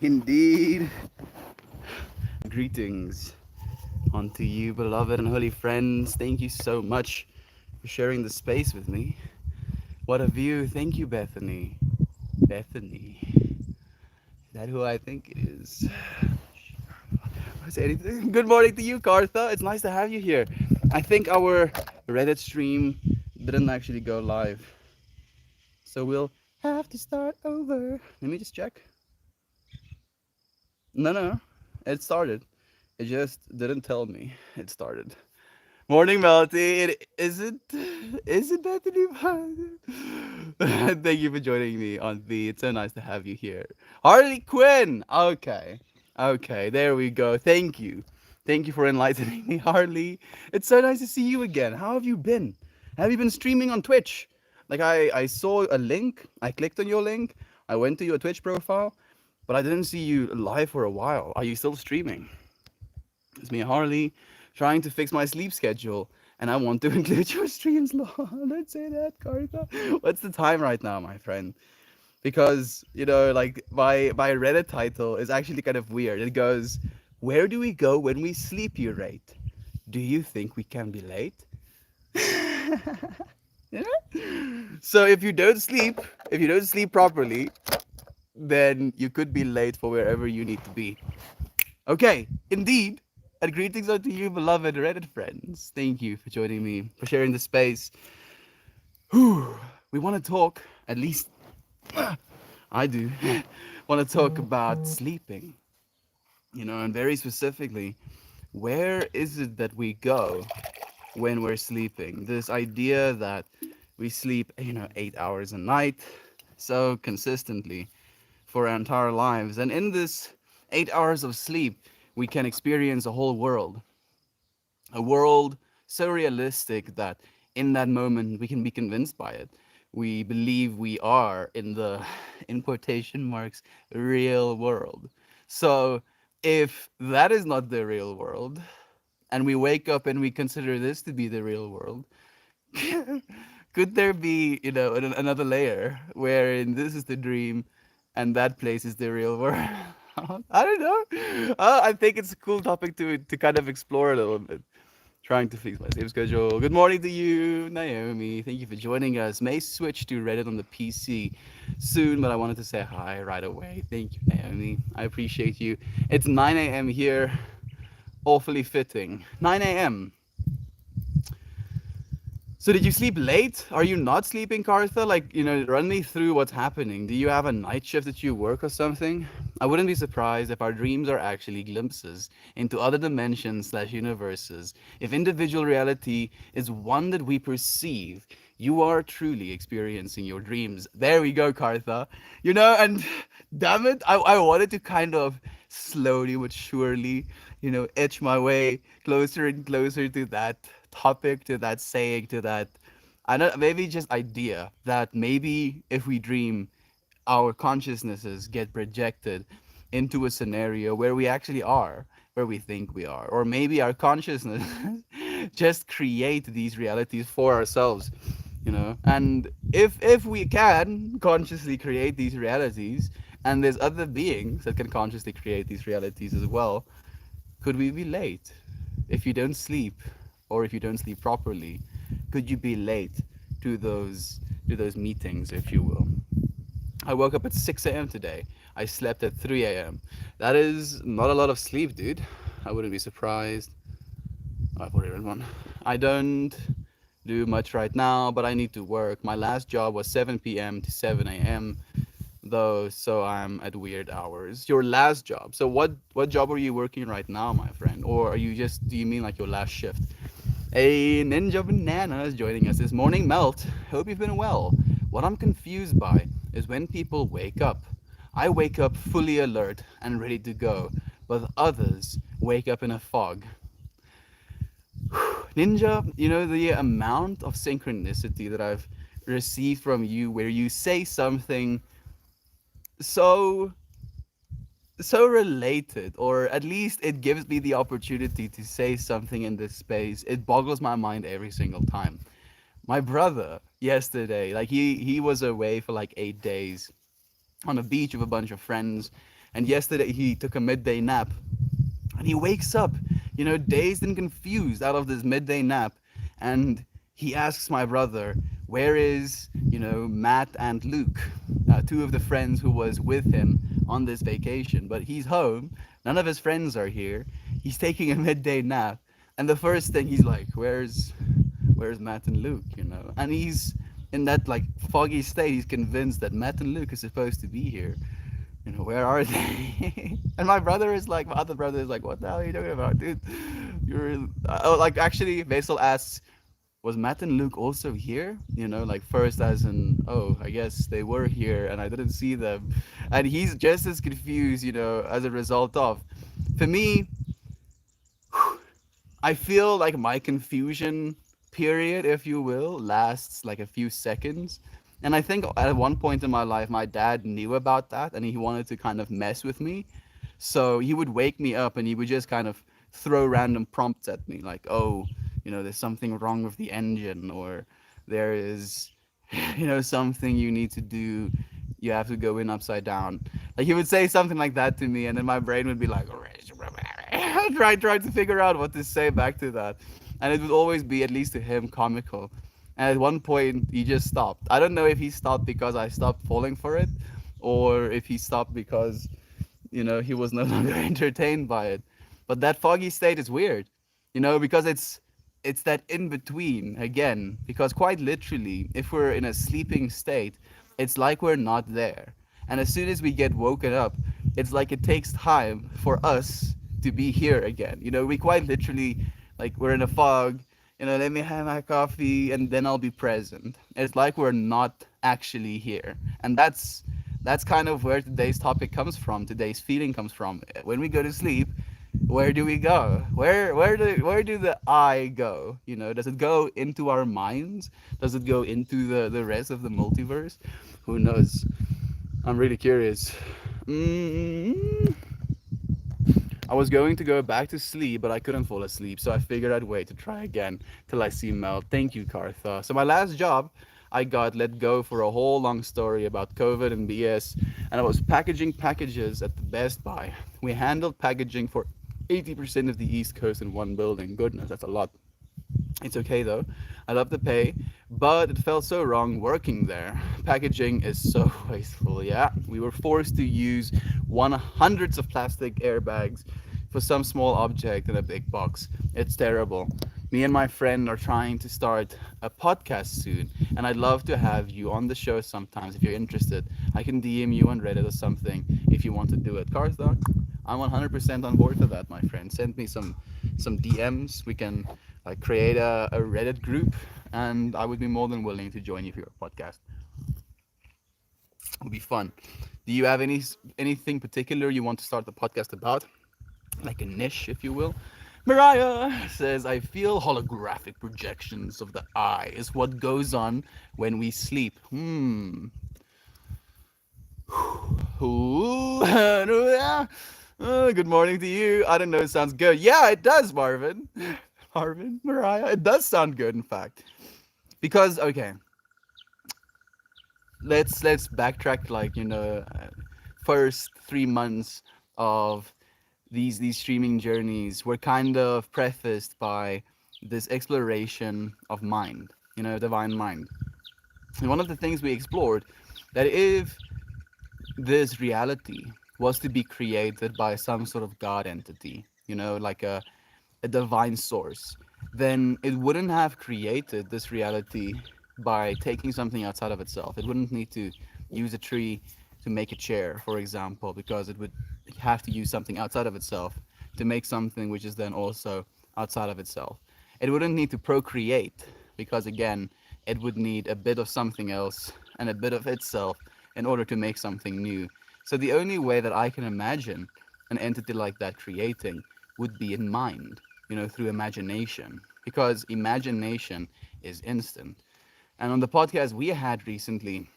Indeed. Greetings unto you, beloved and holy friends. Thank you so much for sharing the space with me. What a view. Thank you, Bethany. Bethany. Is that who I think it is? Say anything. Good morning to you, Kartha. It's nice to have you here. I think our Reddit stream didn't actually go live, so we'll have to start over. Let me just check. No, it started. It just didn't tell me it started. Morning, Melody. Is it Bethany? Thank you for joining me on the. It's so nice to have you here. Harley Quinn. Okay, there we go. Thank you for enlightening me, Harley. It's so nice to see you again. How have you been? Have you been streaming on Twitch? Like I saw a link. I clicked on your link. I went to your Twitch profile, but I didn't see you live for a while. Are you still streaming? It's me, Harley, trying to fix my sleep schedule, and I want to include your streams. Don't say that, Kartha. What's the time right now, my friend? Because like my Reddit title is actually kind of weird. It goes, "Where do we go when we sleep? You rate? Do you think we can be late?" Yeah? So if you don't sleep properly, then you could be late for wherever you need to be. Okay, indeed. And greetings unto you, beloved Reddit friends. Thank you for joining me, for sharing the space. Whew. We want to talk, at least I do, want to talk about sleeping. And very specifically, where is it that we go when we're sleeping? This idea that we sleep, 8 hours a night, so consistently for our entire lives. And in this 8 hours of sleep, we can experience a whole world. A world so realistic that in that moment we can be convinced by it. We believe we are in the, in quotation marks, real world. So if that is not the real world, and we wake up and we consider this to be the real world, could there be, another layer wherein this is the dream and that place is the real world? I don't know. I think it's a cool topic to kind of explore a little bit. Trying to fix my sleep schedule. Good morning to you, Naomi. Thank you for joining us. May switch to Reddit on the PC soon, but I wanted to say hi right away. Thank you, Naomi. I appreciate you. It's 9 a.m. here. Awfully fitting. 9 a.m. So did you sleep late? Are you not sleeping, Kartha? Like, run me through what's happening. Do you have a night shift that you work or something? I wouldn't be surprised if our dreams are actually glimpses into other dimensions/universes. If individual reality is one that we perceive, you are truly experiencing your dreams. There we go, Kartha. And damn it, I wanted to kind of slowly but surely, edge my way closer and closer to that topic, to that saying, to that, I don't, maybe just idea that maybe if we dream, our consciousnesses get projected into a scenario where we actually are, where we think we are, or maybe our consciousness just create these realities for ourselves. And if we can consciously create these realities, and there's other beings that can consciously create these realities as well, could we be late if you don't sleep, or if you don't sleep properly? Could you be late to those meetings, if you will? I woke up at 6 a.m. today. I slept at 3 a.m. That is not a lot of sleep, dude. I wouldn't be surprised. I've already read one. I don't do much right now, but I need to work. My last job was 7 p.m. to 7 a.m. though, so I'm at weird hours. Your last job. So what job are you working right now, my friend? Or are you just do you mean like your last shift? A Ninja Banana is joining us this morning. Melt. Hope you've been well. What I'm confused by is when people wake up. I wake up fully alert and ready to go, but others wake up in a fog. Ninja, you know, the amount of synchronicity that I've received from you where you say something so so related, or at least it gives me the opportunity to say something in this space. It boggles my mind every single time. My brother yesterday, like he was away for like 8 days on a beach with a bunch of friends, and yesterday he took a midday nap, and he wakes up, you know, dazed and confused out of this midday nap, and he asks my brother, "Where is, you know, Matt and Luke, two of the friends who was with him on this vacation?" But he's home. None of his friends are here. He's taking a midday nap, and the first thing he's like, "Where's Matt and Luke?" You know, and he's in that like foggy state. He's convinced that Matt and Luke is supposed to be here. You know, where are they? And my brother is like, my other brother is like, what the hell are you talking about, dude? You're, oh, like, actually, Basil asks, was Matt and Luke also here? You know, like, first as in, oh, I guess they were here and I didn't see them. And he's just as confused, you know, as a result of. For me, I feel like my confusion period, if you will, lasts like a few seconds. And I think at one point in my life, my dad knew about that and he wanted to kind of mess with me. So he would wake me up and he would just kind of throw random prompts at me, like, oh, you know, there's something wrong with the engine, or there is, you know, something you need to do. You have to go in upside down. Like he would say something like that to me, and then my brain would be like, try to figure out what to say back to that, and it would always be, at least to him, comical. And at one point, he just stopped. I don't know if he stopped because I stopped falling for it, or if he stopped because, you know, he was no longer entertained by it. But that foggy state is weird, you know, because it's that in between again, because quite literally, if we're in a sleeping state, it's like we're not there. And as soon as we get woken up, it's like it takes time for us to be here again. You know, we quite literally, like, we're in a fog, you know, let me have my coffee and then I'll be present. It's like we're not actually here. And that's kind of where today's topic comes from, today's feeling comes from. When we go to sleep, where do we go? Where do the I go? You know, does it go into our minds? Does it go into the rest of the multiverse? Who knows? I'm really curious. Mm, I was going to go back to sleep, but I couldn't fall asleep, so I figured I'd wait to try again till I see Mel. Thank you, Kartha. So my last job, I got let go for a whole long story about COVID and BS, and I was packaging packages at the Best Buy. We handled packaging for 80% of the East Coast in one building. Goodness, that's a lot. It's okay though. I love the pay, but it felt so wrong working there. Packaging is so wasteful. Yeah, we were forced to use hundreds of plastic airbags for some small object in a big box. It's terrible. Me and my friend are trying to start a podcast soon, and I'd love to have you on the show sometimes if you're interested. I can DM you on Reddit or something if you want to do it. Karthok, I'm 100% on board for that, my friend. Send me some DMs. We can like create a Reddit group, and I would be more than willing to join you for your podcast. It'll be fun. Do you have anything particular you want to start the podcast about, like a niche, if you will? Mariah says, I feel holographic projections of the eye is what goes on when we sleep. Ooh. Good morning to you. I don't know, it sounds good. Yeah, it does, Marvin. Marvin, Mariah, it does sound good, in fact. Because, okay, let's backtrack, like, you know, first 3 months of these streaming journeys were kind of prefaced by this exploration of mind, you know, divine mind. And one of the things we explored, that if this reality was to be created by some sort of god entity, you know, like a divine source, then it wouldn't have created this reality by taking something outside of itself. It wouldn't need to use a tree to make a chair, for example, because it would have to use something outside of itself to make something which is then also outside of itself. It wouldn't need to procreate because, again, it would need a bit of something else and a bit of itself in order to make something new. So the only way that I can imagine an entity like that creating would be in mind, through imagination, because imagination is instant. And on the podcast we had recently,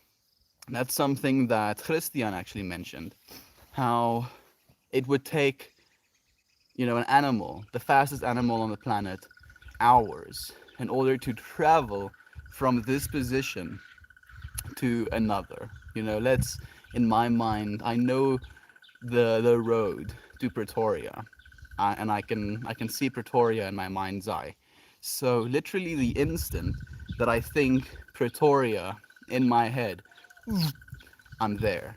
that's something that Christian actually mentioned, how it would take, an animal, the fastest animal on the planet, hours in order to travel from this position to another. Let's, in my mind, I know the road to Pretoria, and I can see Pretoria in my mind's eye. So literally, the instant that I think Pretoria in my head, I'm there.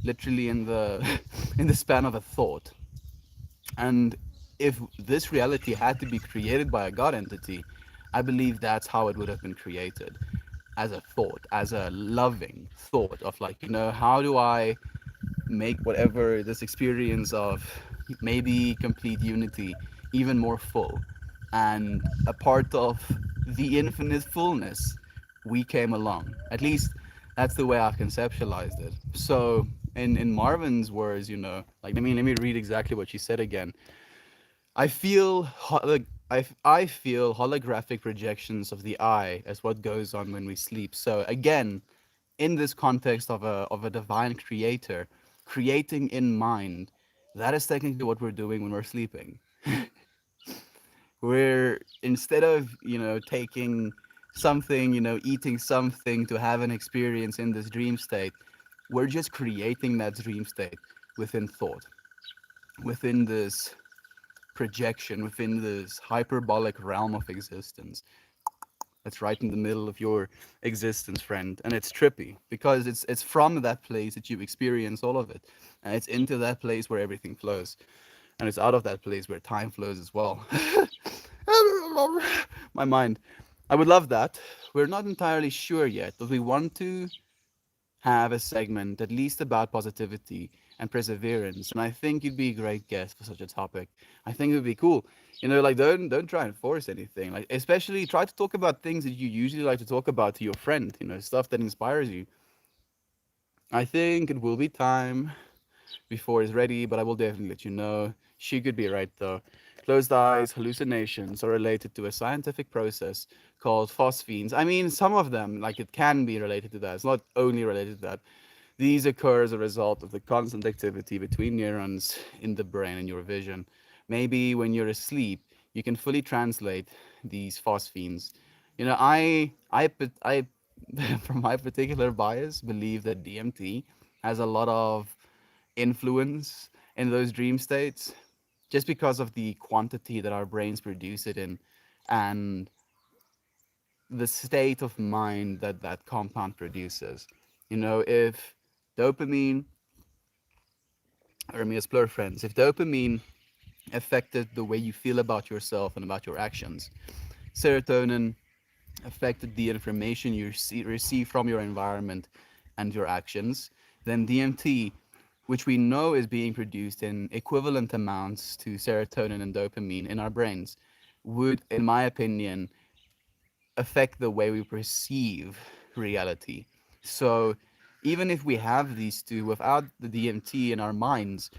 Literally in the in the span of a thought. And if this reality had to be created by a god entity, I believe that's how it would have been created, as a thought, as a loving thought of, like, how do I make whatever this experience of maybe complete unity even more full, and a part of the infinite fullness we came along. At least that's the way I've conceptualized it. So in Marvin's words, like, let me read exactly what she said again. I feel I feel holographic projections of the eye as what goes on when we sleep. So again, in this context of a divine creator creating in mind, that is technically what we're doing when we're sleeping. We're, instead of, taking something, eating something to have an experience in this dream state, we're just creating that dream state within thought, within this projection, within this hyperbolic realm of existence that's right in the middle of your existence, friend. And it's trippy because it's from that place that you experience all of it, and it's into that place where everything flows, and it's out of that place where time flows as well. My mind. I would love that. We're not entirely sure yet, but we want to have a segment at least about positivity and perseverance, and I think you'd be a great guest for such a topic. I think it would be cool. Like, don't try and force anything. Like, especially try to talk about things that you usually like to talk about to your friend. Stuff that inspires you. I think it will be time before it's ready, but I will definitely let you know. She could be right though. Closed eyes hallucinations are related to a scientific process called phosphenes. I mean, some of them, like, it can be related to that. It's not only related to that. These occur as a result of the constant activity between neurons in the brain and your vision. Maybe when you're asleep, you can fully translate these phosphenes. I from my particular bias, believe that DMT has a lot of influence in those dream states just because of the quantity that our brains produce it in, and the state of mind that that compound produces. If dopamine, or let me explore, friends, if dopamine affected the way you feel about yourself and about your actions, serotonin affected the information you receive from your environment and your actions, then DMT, which we know is being produced in equivalent amounts to serotonin and dopamine in our brains, would, in my opinion, affect the way we perceive reality. So even if we have these two without the DMT in our minds,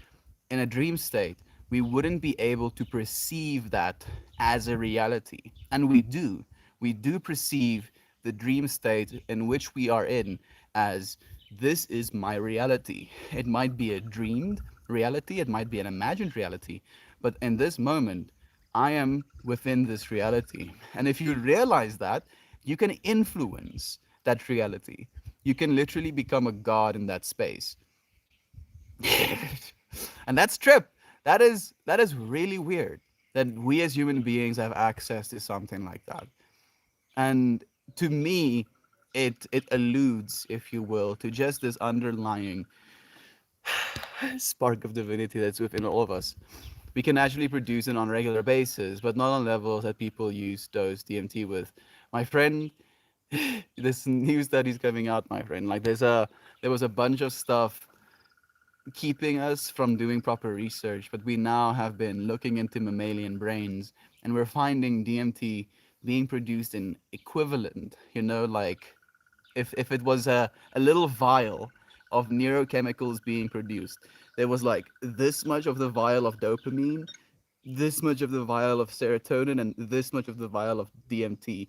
in a dream state, we wouldn't be able to perceive that as a reality. And we do. We do perceive the dream state in which we are in as, this is my reality. It might be a dreamed reality, it might be an imagined reality, but in this moment, I am within this reality. And if you realize that, you can influence that reality. You can literally become a god in that space. And that's trip. That is really weird that we as human beings have access to something like that. And to me, it alludes, if you will, to just this underlying spark of divinity that's within all of us. We can actually produce it on a regular basis, but not on levels that people use dose DMT with. My friend, This new study's coming out, my friend. Like there was a bunch of stuff keeping us from doing proper research, but we now have been looking into mammalian brains, and we're finding DMT being produced in equivalent, like if it was a little vial of neurochemicals being produced, there was like this much of the vial of dopamine, this much of the vial of serotonin, and this much of the vial of DMT.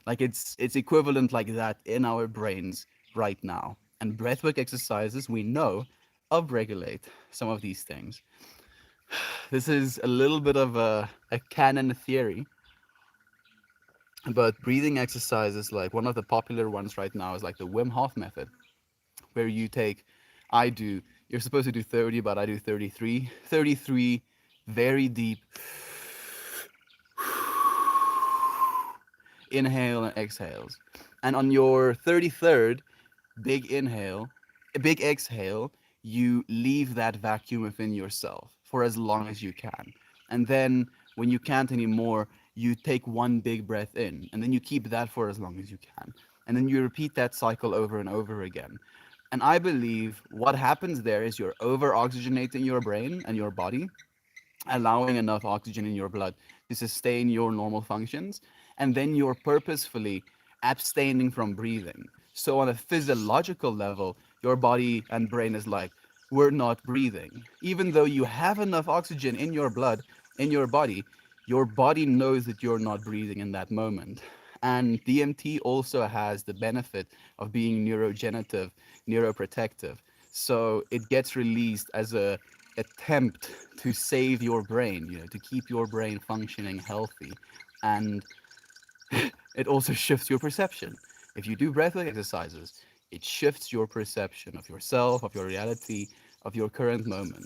Like it's equivalent like that in our brains right now. And breathwork exercises, we know, upregulate some of these things. This is a little bit of a canon theory, but breathing exercises, like one of the popular ones right now, is like the Wim Hof method, where you take, I do, you're supposed to do 30, but I do 33. 33 very deep inhale and exhales. And on your 33rd big inhale, big exhale, you leave that vacuum within yourself for as long as you can. And then when you can't anymore, you take one big breath in, and then you keep that for as long as you can. And then you repeat that cycle over and over again. And I believe what happens there is you're over oxygenating your brain and your body, allowing enough oxygen in your blood to sustain your normal functions, and then you're purposefully abstaining from breathing. So, on a physiological level, your body and brain is like, we're not breathing. Even though you have enough oxygen in your blood, in your body knows that you're not breathing in that moment. And DMT also has the benefit of being neurogenerative, neuroprotective. So it gets released as a attempt to save your brain, to keep your brain functioning healthy. And it also shifts your perception. If you do breathwork exercises, it shifts your perception of yourself, of your reality, of your current moment.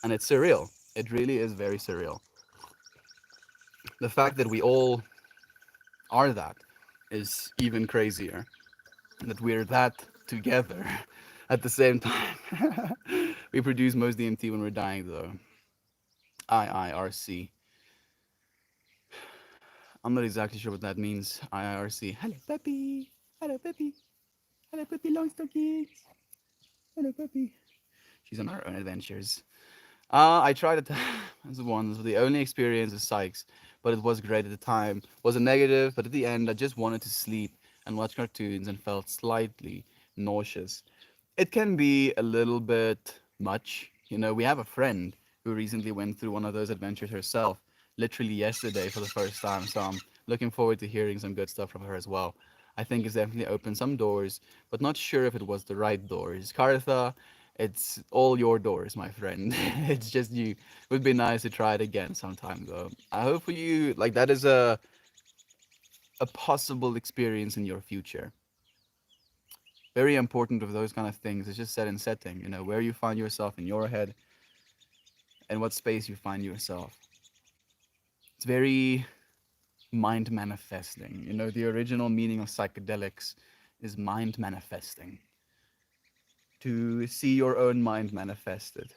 And it's surreal. It really is very surreal. The fact that we all are that is even crazier. That we're that together at the same time. We produce most DMT when we're dying, though. IIRC. I'm not exactly sure what that means. IIRC. Hello, Peppy. Hello, Peppy. Hello, Peppy Longstockings. Hello, Peppy. She's on her own adventures. I tried it once. The only experience is Sykes, but it was great at the time. Was a negative, but at the end, I just wanted to sleep and watch cartoons and felt slightly nauseous. It can be a little bit much. We have a friend who recently went through one of those adventures herself, literally yesterday for the first time. So I'm looking forward to hearing some good stuff from her as well. I think it's definitely opened some doors, but not sure if it was the right doors. Kartha, it's all your doors, my friend. It's just you. It would be nice to try it again sometime, though. I hope for you, like that is a possible experience in your future. Very important of those kind of things is just set and setting. Where you find yourself in your head and what space you find yourself. It's very mind manifesting. The original meaning of psychedelics is mind manifesting. To see your own mind manifested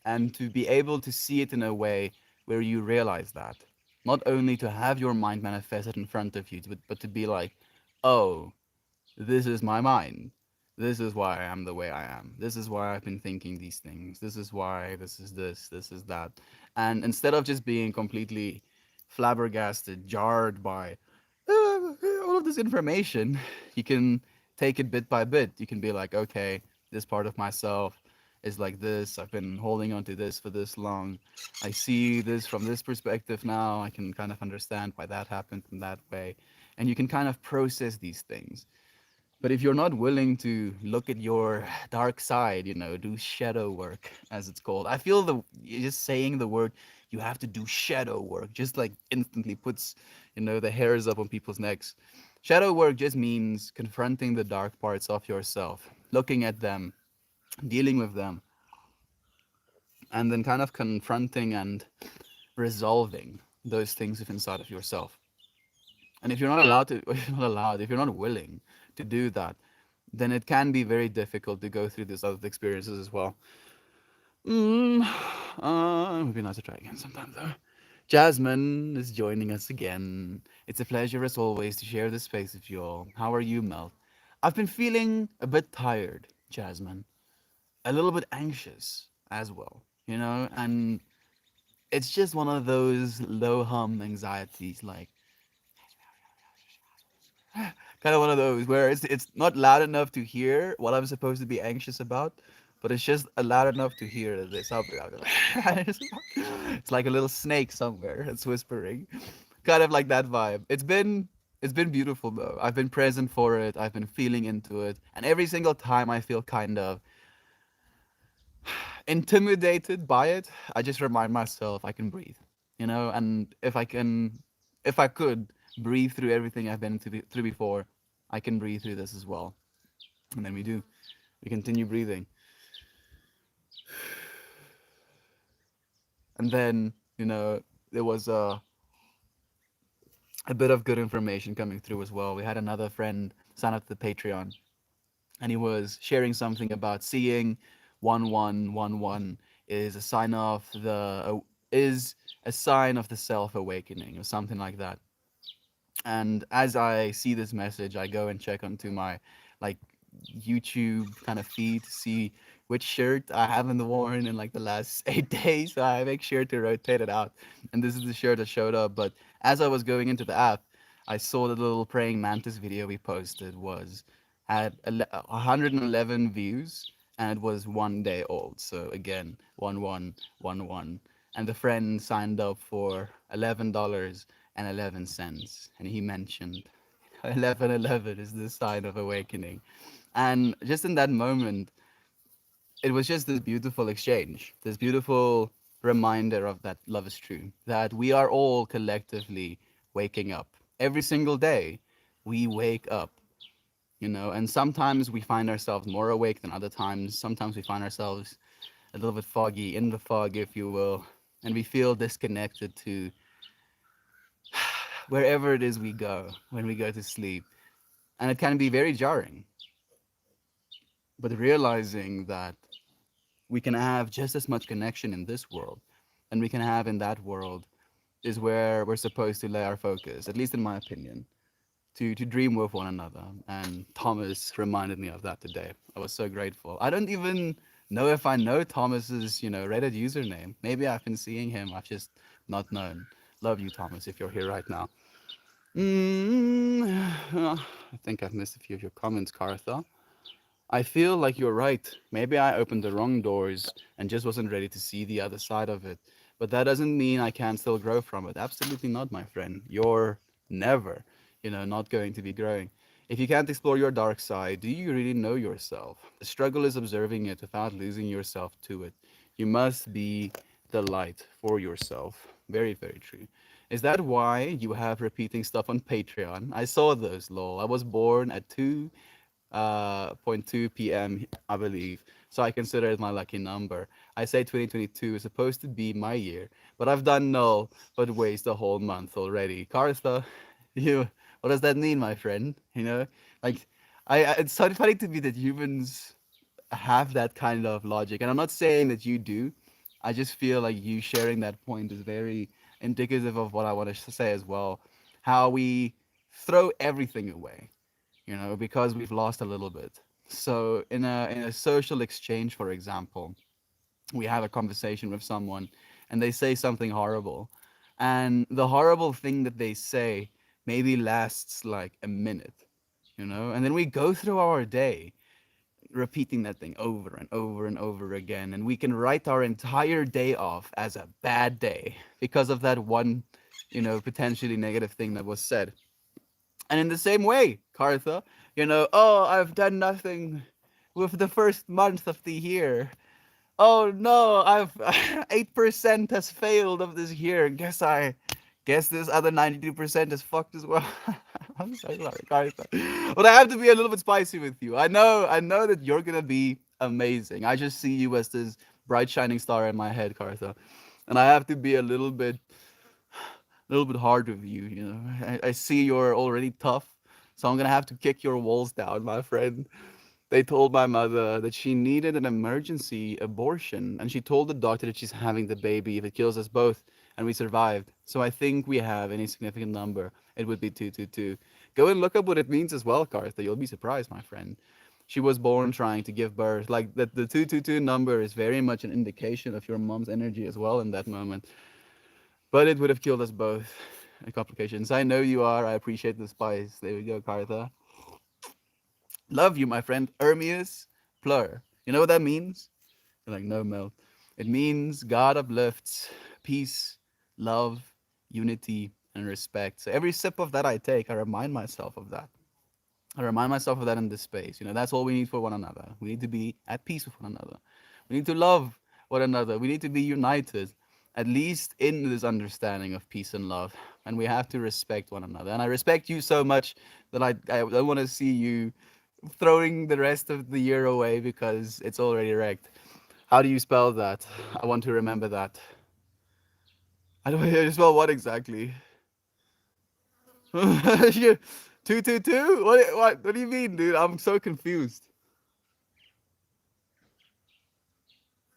and to be able to see it in a way where you realize that. Not only to have your mind manifested in front of you, but to be like, oh, this is my mind. This is why I am the way I am. This is why I've been thinking these things. This is why this is that. And instead of just being completely flabbergasted, jarred by all of this information, you can take it bit by bit. You can be like, okay, this part of myself is like this. I've been holding on to this for this long. I see this from this perspective now. I can kind of understand why that happened in that way. And you can kind of process these things. But if you're not willing to look at your dark side, do shadow work, as it's called. I feel just saying the word, you have to do shadow work, just like instantly puts, the hairs up on people's necks. Shadow work just means confronting the dark parts of yourself, looking at them, dealing with them, and then kind of confronting and resolving those things within inside of yourself. And if you're not allowed to, if you're not willing to do that, then it can be very difficult to go through these other experiences as well. It would be nice to try again sometime, though. Jasmine is joining us again. It's a pleasure as always to share this space with you all. How are you, Mel? I've been feeling a bit tired, Jasmine. A little bit anxious as well, and it's just one of those low hum anxieties, like kind of one of those where it's not loud enough to hear what I'm supposed to be anxious about, but it's just loud enough to hear that there's something out there. It's like a little snake somewhere that's whispering, kind of like that vibe. It's been beautiful though. I've been present for it. I've been feeling into it, and every single time I feel kind of intimidated by it, I just remind myself I can breathe, and if I could breathe through everything I've been through before, I can breathe through this as well. And then we do. We continue breathing. And then, there was a bit of good information coming through as well. We had another friend sign up to the Patreon, and he was sharing something about seeing 1111 is a sign of is a sign of the self awakening or something like that. And as I see this message, I go and check onto my like YouTube kind of feed to see which shirt I haven't worn in like the last 8 days. So I make sure to rotate it out. And this is the shirt that showed up. But as I was going into the app, I saw the little praying mantis video we posted was had 111 views, and it was 1 day old. So again, 1111. And the friend signed up for $11.11, and he mentioned 1111 is the sign of awakening. And just in that moment, it was just this beautiful exchange, this beautiful reminder of that love is true, that we are all collectively waking up. Every single day, we wake up, and sometimes we find ourselves more awake than other times. Sometimes we find ourselves a little bit foggy, in the fog, if you will, and we feel disconnected to wherever it is we go when we go to sleep. And it can be very jarring, but realizing that we can have just as much connection in this world and we can have in that world is where we're supposed to lay our focus, at least in my opinion, to dream with one another. And Thomas reminded me of that today. I was so grateful. I don't even know if I know Thomas's, Reddit username. Maybe I've been seeing him, I've just not known. Love you, Thomas, if you're here right now. I think I've missed a few of your comments, Cartha. I feel like you're right. Maybe I opened the wrong doors and just wasn't ready to see the other side of it. But that doesn't mean I can't still grow from it. Absolutely not, my friend. You're never, not going to be growing. If you can't explore your dark side, do you really know yourself? The struggle is observing it without losing yourself to it. You must be the light for yourself. Very, very true. Is that why you have repeating stuff on Patreon? I saw those, lol. I was born at 2 p.m. I believe. So I consider it my lucky number. I say 2022 is supposed to be my year, but I've done null but waste a whole month already. Kartha, you, what does that mean, my friend? Like, it's so funny to me that humans have that kind of logic, and I'm not saying that you do. I just feel like you sharing that point is very indicative of what I want to say as well. How we throw everything away, because we've lost a little bit. So in a social exchange, for example, we have a conversation with someone and they say something horrible. And the horrible thing that they say maybe lasts like a minute, and then we go through our day repeating that thing over and over and over again. And we can write our entire day off as a bad day because of that one, potentially negative thing that was said. And in the same way, Kartha, oh, I've done nothing with the first month of the year. Oh no, I've 8% has failed of this year. Guess this other 92% is fucked as well. I'm so sorry, Kartha. But I have to be a little bit spicy with you. I know that you're gonna be amazing. I just see you as this bright shining star in my head, Kartha. And I have to be a little bit hard with you. I see you're already tough, so I'm gonna have to kick your walls down, my friend. They told my mother that she needed an emergency abortion, and she told the doctor that she's having the baby if it kills us both. and we survived. So I think we have any significant number. It would be 222. Go and look up what it means as well, Cartha. You'll be surprised, my friend. She was born trying to give birth. Like the 222 number is very much an indication of your mom's energy as well in that moment. But it would have killed us both. Complications. I know you are. I appreciate the spice. There we go, Cartha. Love you, my friend. Ermius Plur. You know what that means? You're like, no, Mel. It means God uplifts peace, love, unity, and respect. So every sip of that I take, I remind myself of that. I remind myself of that in this space. That's all we need for one another. We need to be at peace with one another. We need to love one another. We need to be united, at least in this understanding of peace and love. And we have to respect one another. And I respect you so much that I don't want to see you throwing the rest of the year away because it's already wrecked. How do you spell that? I want to remember that. I don't know. Spell what exactly? You- 222? What do you mean, dude? I'm so confused.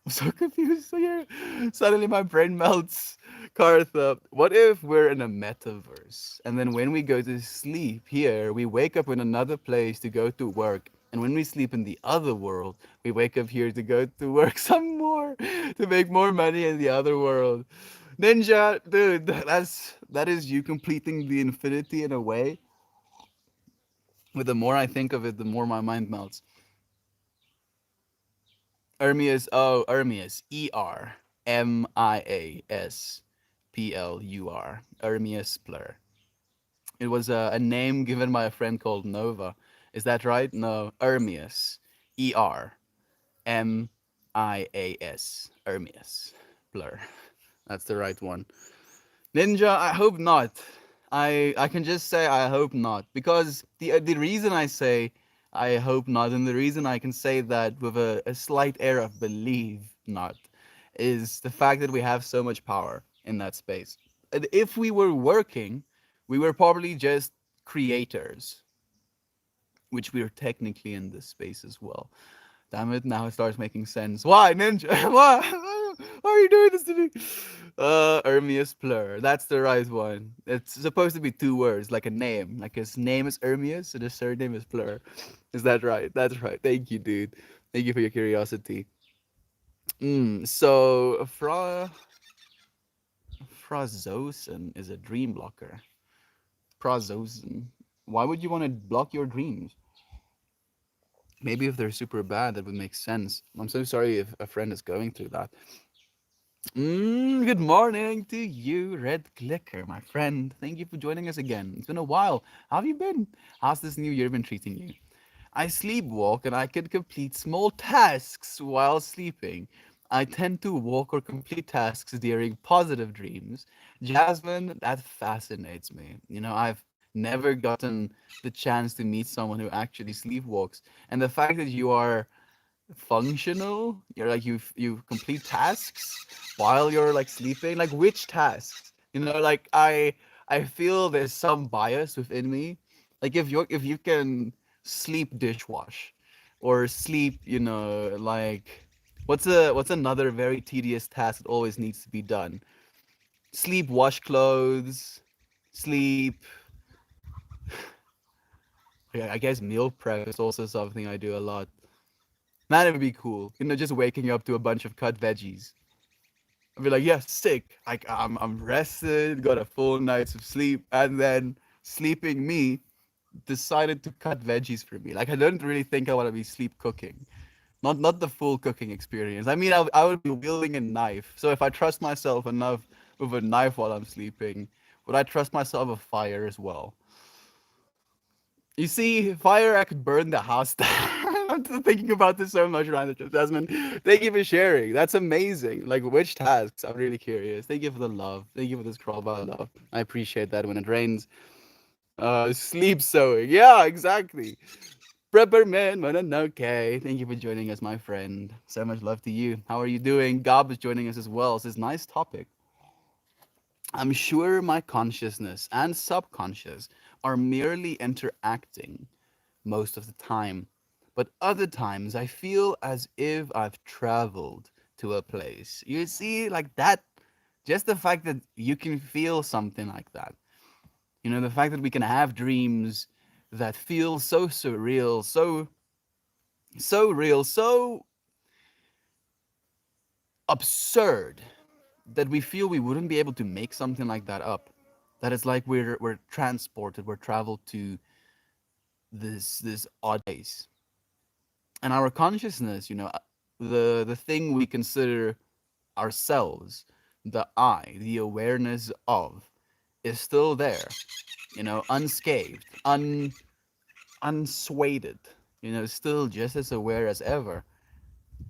I'm so confused. So suddenly my brain melts. Kartha, what if we're in a metaverse and then when we go to sleep here, we wake up in another place to go to work, and when we sleep in the other world, we wake up here to go to work some more to make more money in the other world. Ninja, dude, that is you completing the infinity in a way. But the more I think of it, the more my mind melts. Ermias, Ermias Plur. Ermias Plur. It was a name given by a friend called Nova. Is that right? No, Ermias. Ermias. Ermias Plur. That's the right one. Ninja, I hope not. I can just say I hope not, because the reason I say I hope not, and the reason I can say that with a slight air of believe not, is the fact that we have so much power in that space. And if we were working, we were probably just creators, which we are technically in this space as well. Damn it, now it starts making sense. Why, Ninja? Why? Why are you doing this to me? Ermias Plur. That's the right one. It's supposed to be two words, like a name. Like his name is Ermias, and his surname is Plur. Is that right? That's right. Thank you, dude. Thank you for your curiosity. So, Frazosin is a dream blocker. Prazosin. Why would you want to block your dreams? Maybe if they're super bad, that would make sense. I'm so sorry if a friend is going through that. Good morning to you, Red Clicker, my friend. Thank you for joining us again. It's been a while. How have you been? How's this new year been treating you? I sleepwalk and I can complete small tasks while sleeping. I tend to walk or complete tasks during positive dreams. Jasmine, that fascinates me. I've never gotten the chance to meet someone who actually sleepwalks. And the fact that you are functional, you're like you complete tasks while you're like sleeping, like which tasks, like I feel there's some bias within me, like if you can sleep dishwash or sleep, like what's another very tedious task that always needs to be done? Sleep wash clothes, sleep. I guess meal prep is also something I do a lot. Man, it would be cool. Just waking up to a bunch of cut veggies. I'd be like, yeah, sick. Like I'm rested, got a full night's of sleep, and then sleeping me decided to cut veggies for me. Like I don't really think I want to be sleep cooking. Not the full cooking experience. I mean, I would be wielding a knife. So if I trust myself enough with a knife while I'm sleeping, would I trust myself with fire as well? You see, fire, I could burn the house down. I'm thinking about this so much, Ryan Jasmine. Thank you for sharing. That's amazing. Like, which tasks? I'm really curious. Thank you for the love. Thank you for this crawl by love. I appreciate that when it rains. Sleep sewing. Yeah, exactly. Prepperman, okay. Thank you for joining us, my friend. So much love to you. How are you doing? Gob is joining us as well. It's this nice topic. I'm sure my consciousness and subconscious are merely interacting most of the time. But other times I feel as if I've traveled to a place. You see, like Just the fact that you can feel something like that. You know, the fact that we can have dreams that feel so surreal, so real, so absurd that we feel we wouldn't be able to make something like that up. That it's like we're transported, we're traveled to this odd place. And our consciousness, the thing we consider ourselves, the I, the awareness of, is still there, unscathed, unswayed, still just as aware as ever.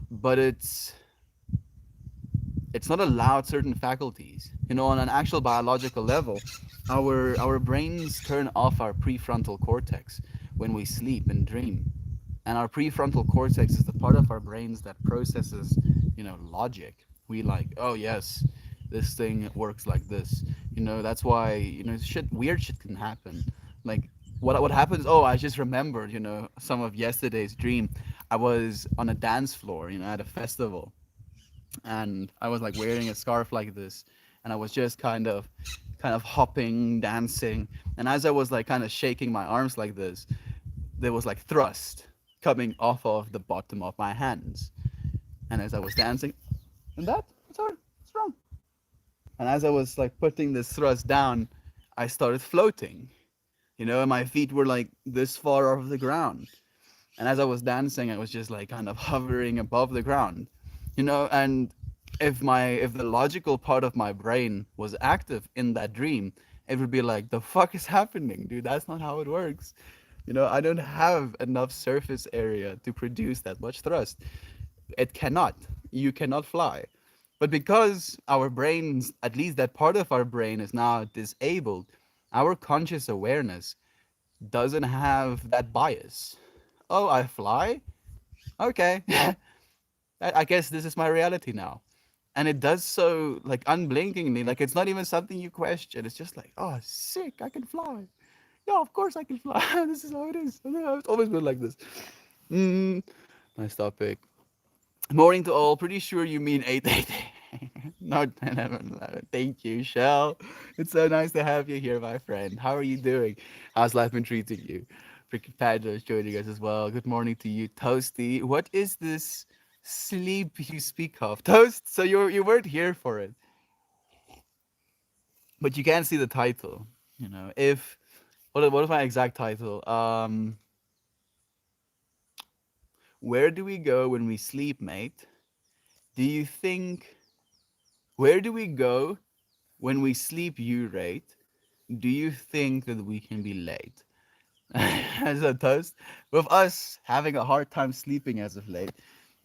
But it's not allowed certain faculties. On an actual biological level, our brains turn off our prefrontal cortex when we sleep and dream. And our prefrontal cortex is the part of our brains that processes, logic. We like, oh yes, this thing works like this. That's why, weird shit can happen. Like what happens, oh, I just remembered, some of yesterday's dream. I was on a dance floor, at a festival, and I was like wearing a scarf like this, and I was just kind of hopping, dancing, and as I was like kind of shaking my arms like this, there was like thrust coming off of the bottom of my hands, and as I was dancing, and that, sorry, what's wrong? And as I was like putting this thrust down, I started floating, and my feet were like this far off the ground. And as I was dancing, I was just like kind of hovering above the ground, and if the logical part of my brain was active in that dream, it would be like, the fuck is happening, dude? That's not how it works. I don't have enough surface area to produce that much thrust. It cannot. You cannot fly. But because our brains, at least that part of our brain, is now disabled, our conscious awareness doesn't have that bias. Oh, I fly? Okay. I guess this is my reality now. And it does so like unblinkingly, like it's not even something you question. It's just like, oh, sick, I can fly. Yeah, of course I can fly. This is how it is. It's always been like this. Mm, nice topic. Morning to all. Pretty sure you mean 888. Not 1011. Thank you, Shell. It's so nice to have you here, my friend. How are you doing? How's life been treating you? Freaking Padra is joining us as well. Good morning to you, Toasty. What is this sleep you speak of? Toast, so you weren't here for it, but you can see the title. If what is my exact title? Where do we go when we sleep, mate? Do you think where do we go when we sleep, you rate? Do you think that we can be late? As a toast, with us having a hard time sleeping as of late,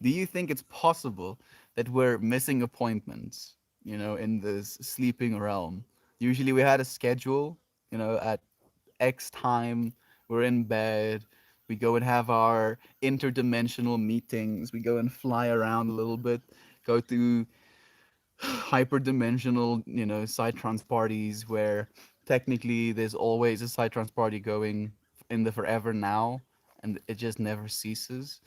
do you think it's possible that we're missing appointments, in this sleeping realm? Usually we had a schedule, at X time, we're in bed, we go and have our interdimensional meetings, we go and fly around a little bit, go to hyperdimensional, psytrance parties where technically there's always a psytrance party going in the forever now, and it just never ceases.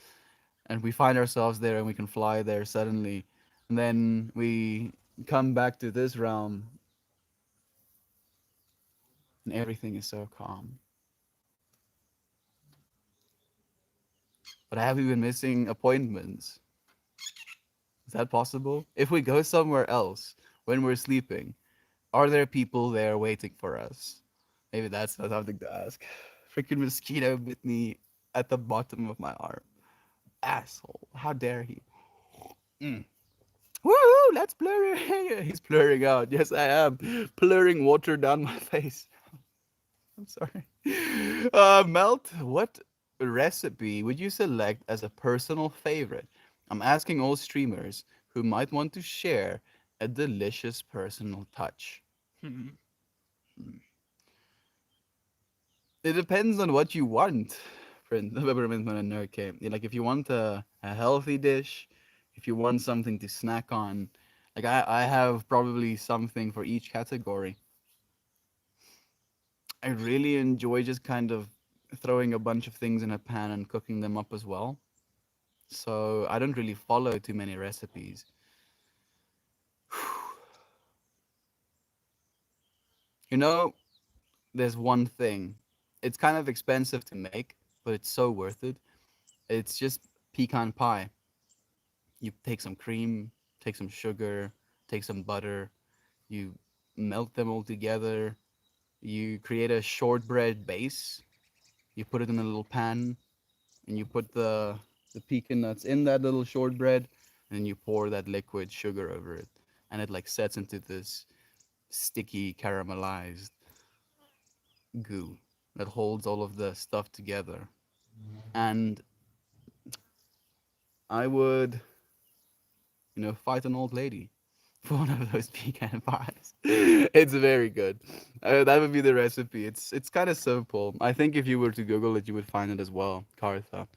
And we find ourselves there and we can fly there suddenly. And then we come back to this realm and everything is so calm. But have we been missing appointments? Is that possible? If we go somewhere else when we're sleeping, are there people there waiting for us? Maybe that's not something to ask. Freaking mosquito bit me at the bottom of my arm. Asshole. How dare he? Mm. Woohoo! Let's blur it. He's blurring out. Yes, I am. Blurring water down my face. I'm sorry. Melt, what recipe would you select as a personal favorite? I'm asking all streamers who might want to share a delicious personal touch. It depends on what you want, friend. Okay, like if you want a healthy dish, if you want something to snack on, like I have probably something for each category. I really enjoy just kind of throwing a bunch of things in a pan and cooking them up as well. So I don't really follow too many recipes. You know, there's one thing. It's kind of expensive to make, but it's so worth it. It's just pecan pie. You take some cream, take some sugar, take some butter, you melt them all together, you create a shortbread base, you put it in a little pan, and you put the pecan nuts in that little shortbread, and you pour that liquid sugar over it, and it like sets into this sticky caramelized goo that holds all of the stuff together. And I would, fight an old lady for one of those pecan pies. It's very good. That would be the recipe. It's kind of simple. I think if you were to Google it, you would find it as well, Kartha.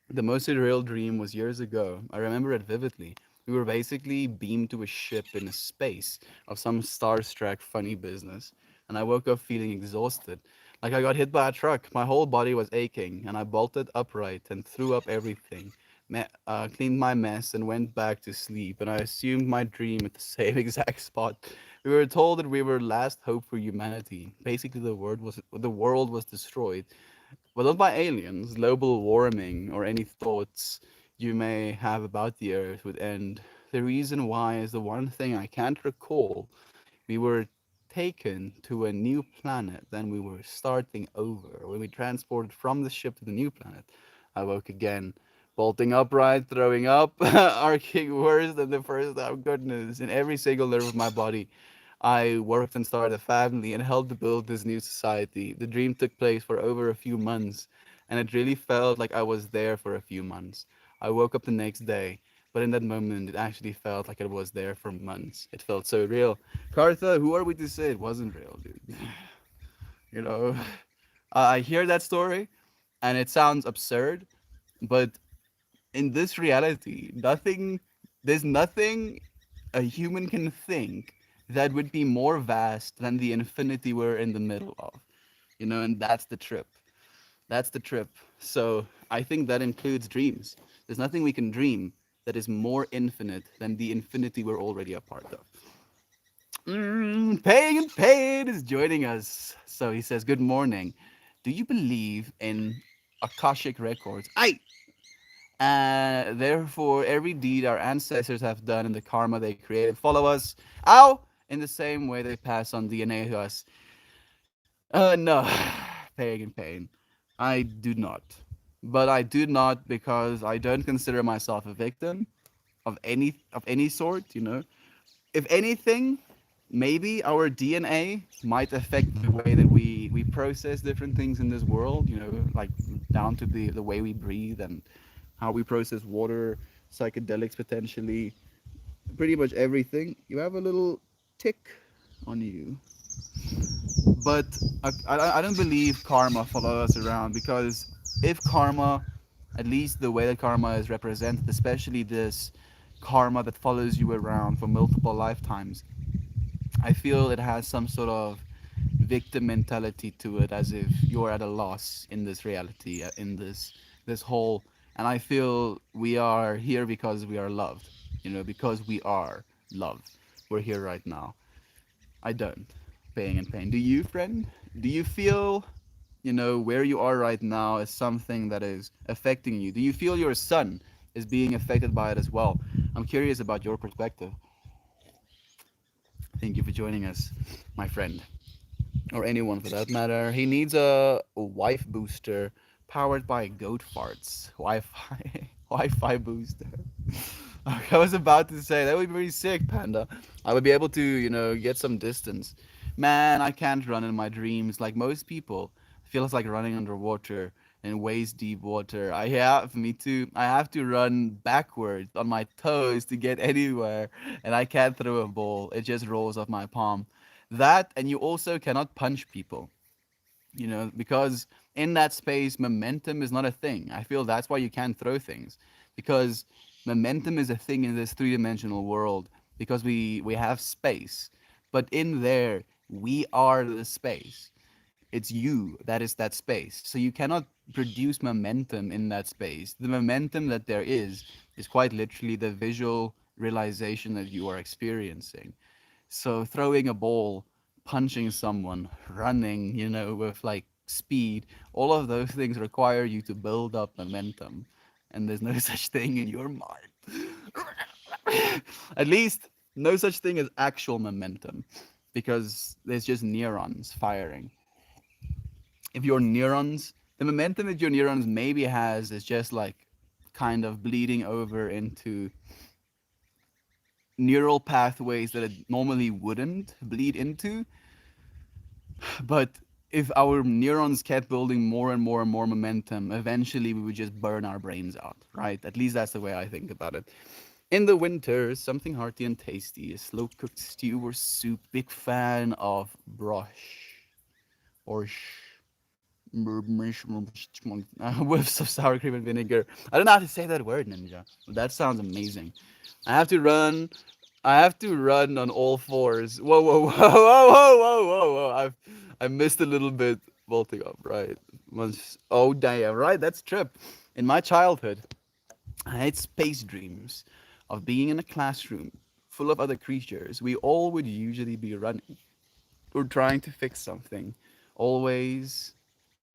The most surreal dream was years ago. I remember it vividly. We were basically beamed to a ship in a space of some starstruck funny business, and I woke up feeling exhausted. Like I got hit by a truck. My whole body was aching, and I bolted upright and threw up everything. Cleaned my mess and went back to sleep, and I assumed my dream at the same exact spot. We were told that we were last hope for humanity. Basically, the world was destroyed, but not by aliens, global warming, or any thoughts you may have about the Earth would end. The reason why is the one thing I can't recall. We were taken to a new planet, then we were starting over. When we transported from the ship to the new planet, I woke again, bolting upright, throwing up, arcing worse than the first time. Goodness, in every single nerve of my body. I worked and started a family and helped to build this new society. The dream took place for over a few months, and it really felt like I was there for a few months. I woke up the next day, but in that moment, it actually felt like I was there for months. It felt so real. Kartha, who are we to say it wasn't real, dude? You know, I hear that story, and it sounds absurd, but in this reality, there's nothing a human can think that would be more vast than the infinity we're in the middle of. And that's the trip. That's the trip. So I think that includes dreams. There's nothing we can dream that is more infinite than the infinity we're already a part of. Paying and Paid is joining us. So he says, "Good morning. Do you believe in Akashic records?" Therefore, every deed our ancestors have done and the karma they created follow us. Ow! In the same way they pass on DNA to us. No, Pagan Pain. I do not. But I do not because I don't consider myself a victim of any sort. If anything, maybe our DNA might affect the way that we process different things in this world, like down to the way we breathe and how we process water, psychedelics potentially, pretty much everything. You have a little tick on you. But I don't believe karma follow us around because if karma, at least the way that karma is represented, especially this karma that follows you around for multiple lifetimes, I feel it has some sort of victim mentality to it, as if you're at a loss in this reality, in this whole. And I feel we are here because we are loved, because we are loved. We're here right now. I don't. Paying and pain. Do you, friend? Do you feel, where you are right now is something that is affecting you? Do you feel your son is being affected by it as well? I'm curious about your perspective. Thank you for joining us, my friend, or anyone for that matter. He needs a wife booster powered by goat farts. Wi-Fi, Wi-Fi booster. I was about to say that would be very sick, Panda. I would be able to, get some distance. Man, I can't run in my dreams like most people. Feels like running underwater in waist deep water. I have to run backwards on my toes to get anywhere, and I can't throw a ball. It just rolls off my palm. That, and you also cannot punch people, because in that space, momentum is not a thing. I feel that's why you can't throw things, because momentum is a thing in this three-dimensional world, because we have space, but in there, we are the space. It's you that is that space. So you cannot produce momentum in that space. The momentum that there is quite literally the visual realization that you are experiencing. So throwing a ball, punching someone, running, with like speed, all of those things require you to build up momentum. And there's no such thing in your mind. At least, no such thing as actual momentum because there's just neurons firing. If your neurons, the momentum that your neurons maybe has is just like kind of bleeding over into neural pathways that it normally wouldn't bleed into. But if our neurons kept building more and more and more momentum, eventually we would just burn our brains out, right? At least that's the way I think about it. In the winter, something hearty and tasty, a slow cooked stew or soup. Big fan of brosh or whiffs of sour cream and vinegar. I don't know how to say that word, Ninja. That sounds amazing. I have to run. I have to run on all fours. Whoa, whoa, whoa, whoa, whoa, whoa, whoa, whoa. I missed a little bit vaulting up, right? Oh, damn, right? That's trip. In my childhood, I had space dreams of being in a classroom full of other creatures. We all would usually be running or trying to fix something. Always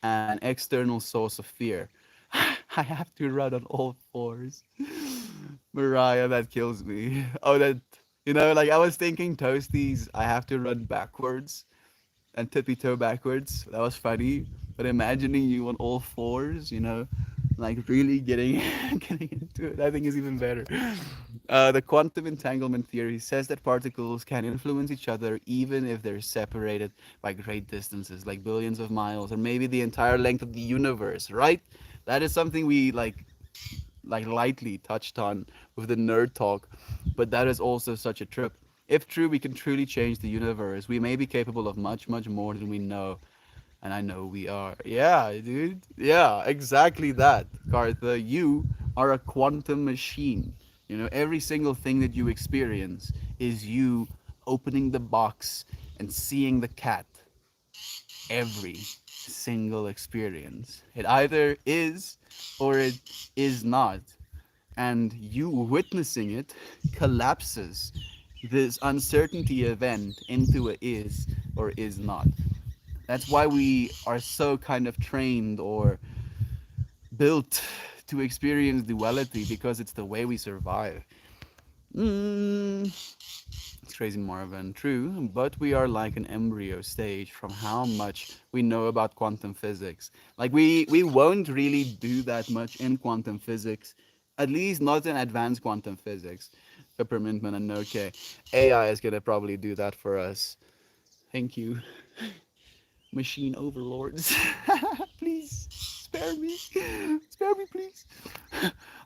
an external source of fear. I have to run on all fours. Mariah, that kills me. Oh, that, like I was thinking Toasties, I have to run backwards and tippy toe backwards. That was funny. But imagining you on all fours, like really getting getting into it, I think is even better. The quantum entanglement theory says that particles can influence each other even if they're separated by great distances, like billions of miles, or maybe the entire length of the universe. Right? That is something we like lightly touched on with the nerd talk, but that is also such a trip. If true, we can truly change the universe. We may be capable of much, much more than we know. And I know we are. Yeah, dude. Yeah, exactly that. Cartha, you are a quantum machine. Every single thing that you experience is you opening the box and seeing the cat. Every single experience. It either is or it is not. And you witnessing it collapses this uncertainty event into a is or is not. That's why we are so kind of trained or built to experience duality because it's the way we survive. Mm, it's crazy, Marvin. True, but we are like an embryo stage from how much we know about quantum physics. Like we won't really do that much in quantum physics, at least not in advanced quantum physics. Peppermintman and okay, AI is gonna probably do that for us. Thank you, machine overlords. Please spare me, spare me, please.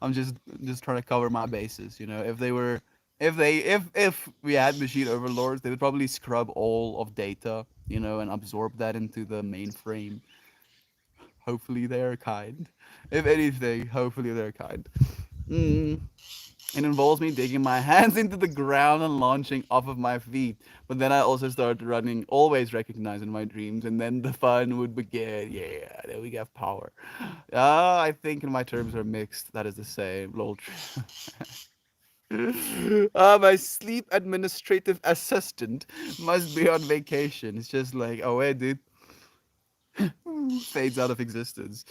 I'm just trying to cover my bases. If they were, if we had machine overlords, they would probably scrub all of data, and absorb that into the mainframe. Hopefully they're kind. If anything, hopefully they're kind. Mm. It involves me digging my hands into the ground and launching off of my feet. But then I also start running, always recognizing my dreams, and then the fun would begin. Yeah, there we have power. I think my terms are mixed. That is the same. Lol. My sleep administrative assistant must be on vacation. It's just like, oh, wait, dude. Fades out of existence.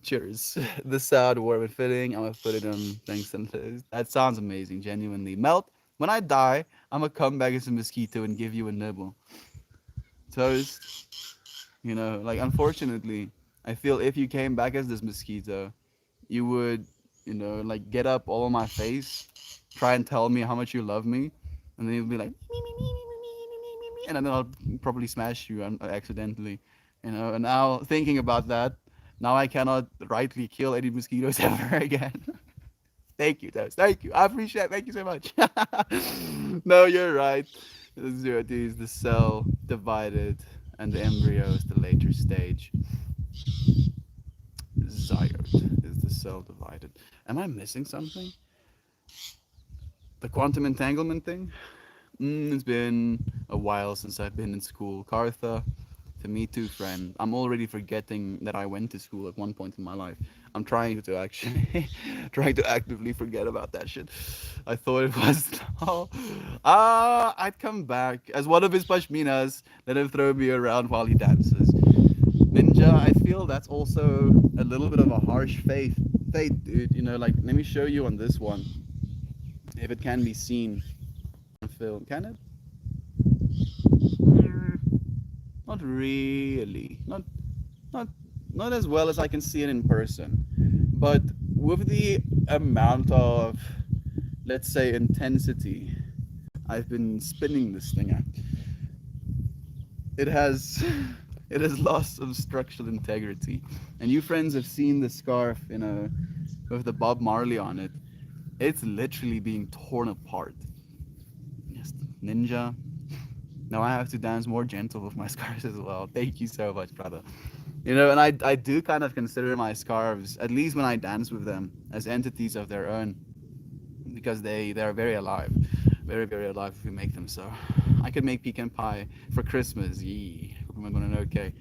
Cheers. The sound warm and fitting. I'm gonna put it on thanks and Liz. That sounds amazing, genuinely. Melt, when I die, I'm gonna come back as a mosquito and give you a nibble. Toast. Like unfortunately, I feel if you came back as this mosquito, you would, like get up all on my face, try and tell me how much you love me, and then you'd be like, and then I'll probably smash you accidentally, And now thinking about that, now I cannot rightly kill any mosquitoes ever again. Thank you, Toast. Thank you. I appreciate it. Thank you so much. No, you're right. The zero D is the cell divided, and the embryo is the later stage. Zygote is the cell divided. Am I missing something? The quantum entanglement thing? It's been a while since I've been in school. Kartha, Me too, friend. I'm already forgetting that I went to school at one point in my life. I'm trying to actually, trying to actively forget about that shit. I thought it was now. I'd come back as one of his pashminas. Let him throw me around while he dances. Ninja, I feel that's also a little bit of a harsh fate, dude. Like, let me show you on this one if it can be seen on film. Can it? Not really. Not not as well as I can see it in person. But with the amount of, let's say, intensity I've been spinning this thing at, it has it has lost some structural integrity. And you friends have seen the scarf, with the Bob Marley on it. It's literally being torn apart. Yes, ninja. Now I have to dance more gentle with my scarves as well. Thank you so much, brother. And I do kind of consider my scarves, at least when I dance with them, as entities of their own, because they're very alive, very very alive if we make them so. I could make pecan pie for Christmas. Yee, am I gonna know? Okay,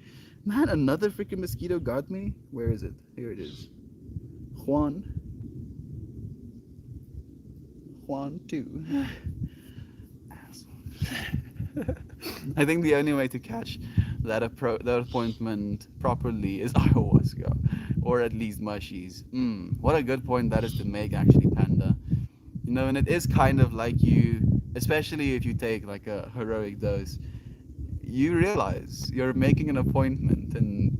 man, another freaking mosquito got me. Where is it? Here it is. Juan, Juan two. I think the only way to catch that appointment properly is ayahuasca, or at least mushies. What a good point that is to make, actually, Panda. And it is kind of like especially if you take like a heroic dose, you realize you're making an appointment and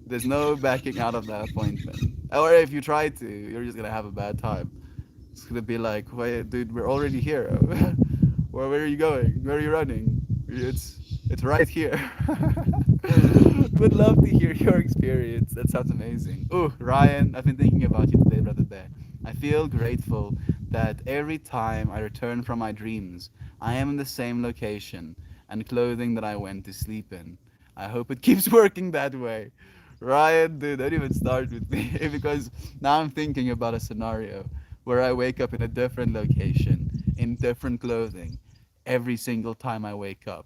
there's no backing out of that appointment. Or if you try to, you're just gonna have a bad time. It's gonna be like, wait, dude, we're already here. Where are you going? Where are you running? It's right here. Would love to hear your experience. That sounds amazing. Oh, Ryan, I've been thinking about you today, brother bear. I feel grateful that every time I return from my dreams, I am in the same location and clothing that I went to sleep in. I hope it keeps working that way. Ryan, dude, don't even start with me because now I'm thinking about a scenario where I wake up in a different location, in different clothing, every single time I wake up.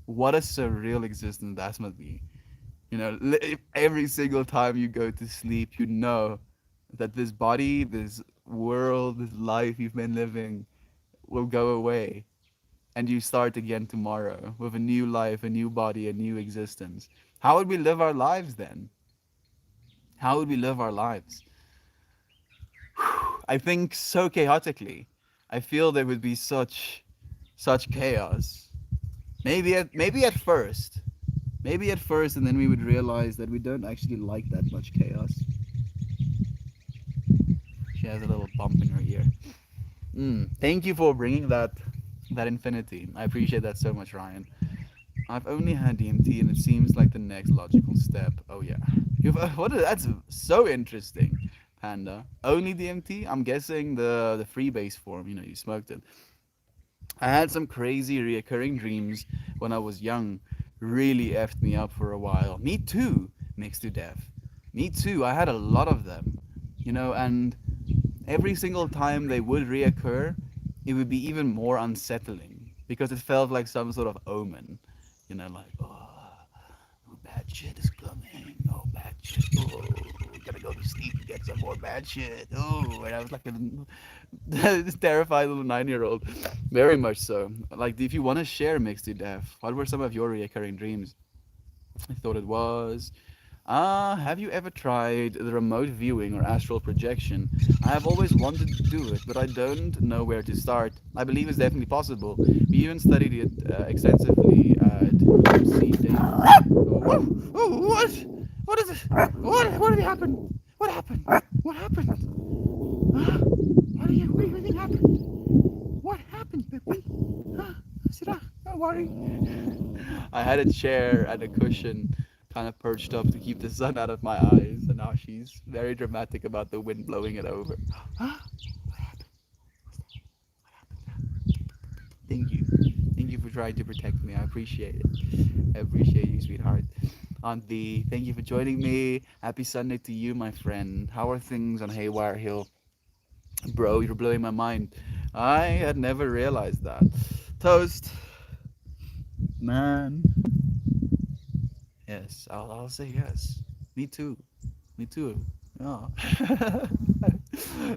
What a surreal existence that must be. If every single time you go to sleep, you know that this body, this world, this life you've been living will go away. And you start again tomorrow with a new life, a new body, a new existence. How would we live our lives then? How would we live our lives? I think so chaotically. I feel there would be such chaos. Maybe at first. Maybe at first, and then we would realize that we don't actually like that much chaos. She has a little bump in her ear. Thank you for bringing that infinity. I appreciate that so much, Ryan. I've only had DMT, and it seems like the next logical step. Oh yeah, that's so interesting, Panda. Only DMT? I'm guessing the freebase form. You smoked it. I had some crazy reoccurring dreams when I was young. Really effed me up for a while. Me too, mixed to death. Me too. I had a lot of them. And every single time they would reoccur, it would be even more unsettling because it felt like some sort of omen. Like, oh, bad shit is coming. Oh, bad shit. Oh, gotta go to sleep and get some more bad shit. Oh, and I was like a terrified little 9-year-old. Very much so. Like, if you want to share mixed to death, what were some of your recurring dreams? I thought it was. Have you ever tried the remote viewing or astral projection? I have always wanted to do it, but I don't know where to start. I believe it's definitely possible. We even studied it extensively at UC Davis. Oh, what? What is it? What happened? What happened? What happened? What do you think happened? What happened, baby? Sira, don't worry. I had a chair and a cushion kind of perched up to keep the sun out of my eyes, and now she's very dramatic about the wind blowing it over. What happened? Thank you. Thank you for trying to protect me. I appreciate it. I appreciate you, sweetheart. Aunt B, thank you for joining me. Happy Sunday to you, my friend. How are things on Haywire Hill? Bro, you're blowing my mind. I had never realized that. Toast. Man. Yes, I'll say yes. Me too. Me too. Yeah.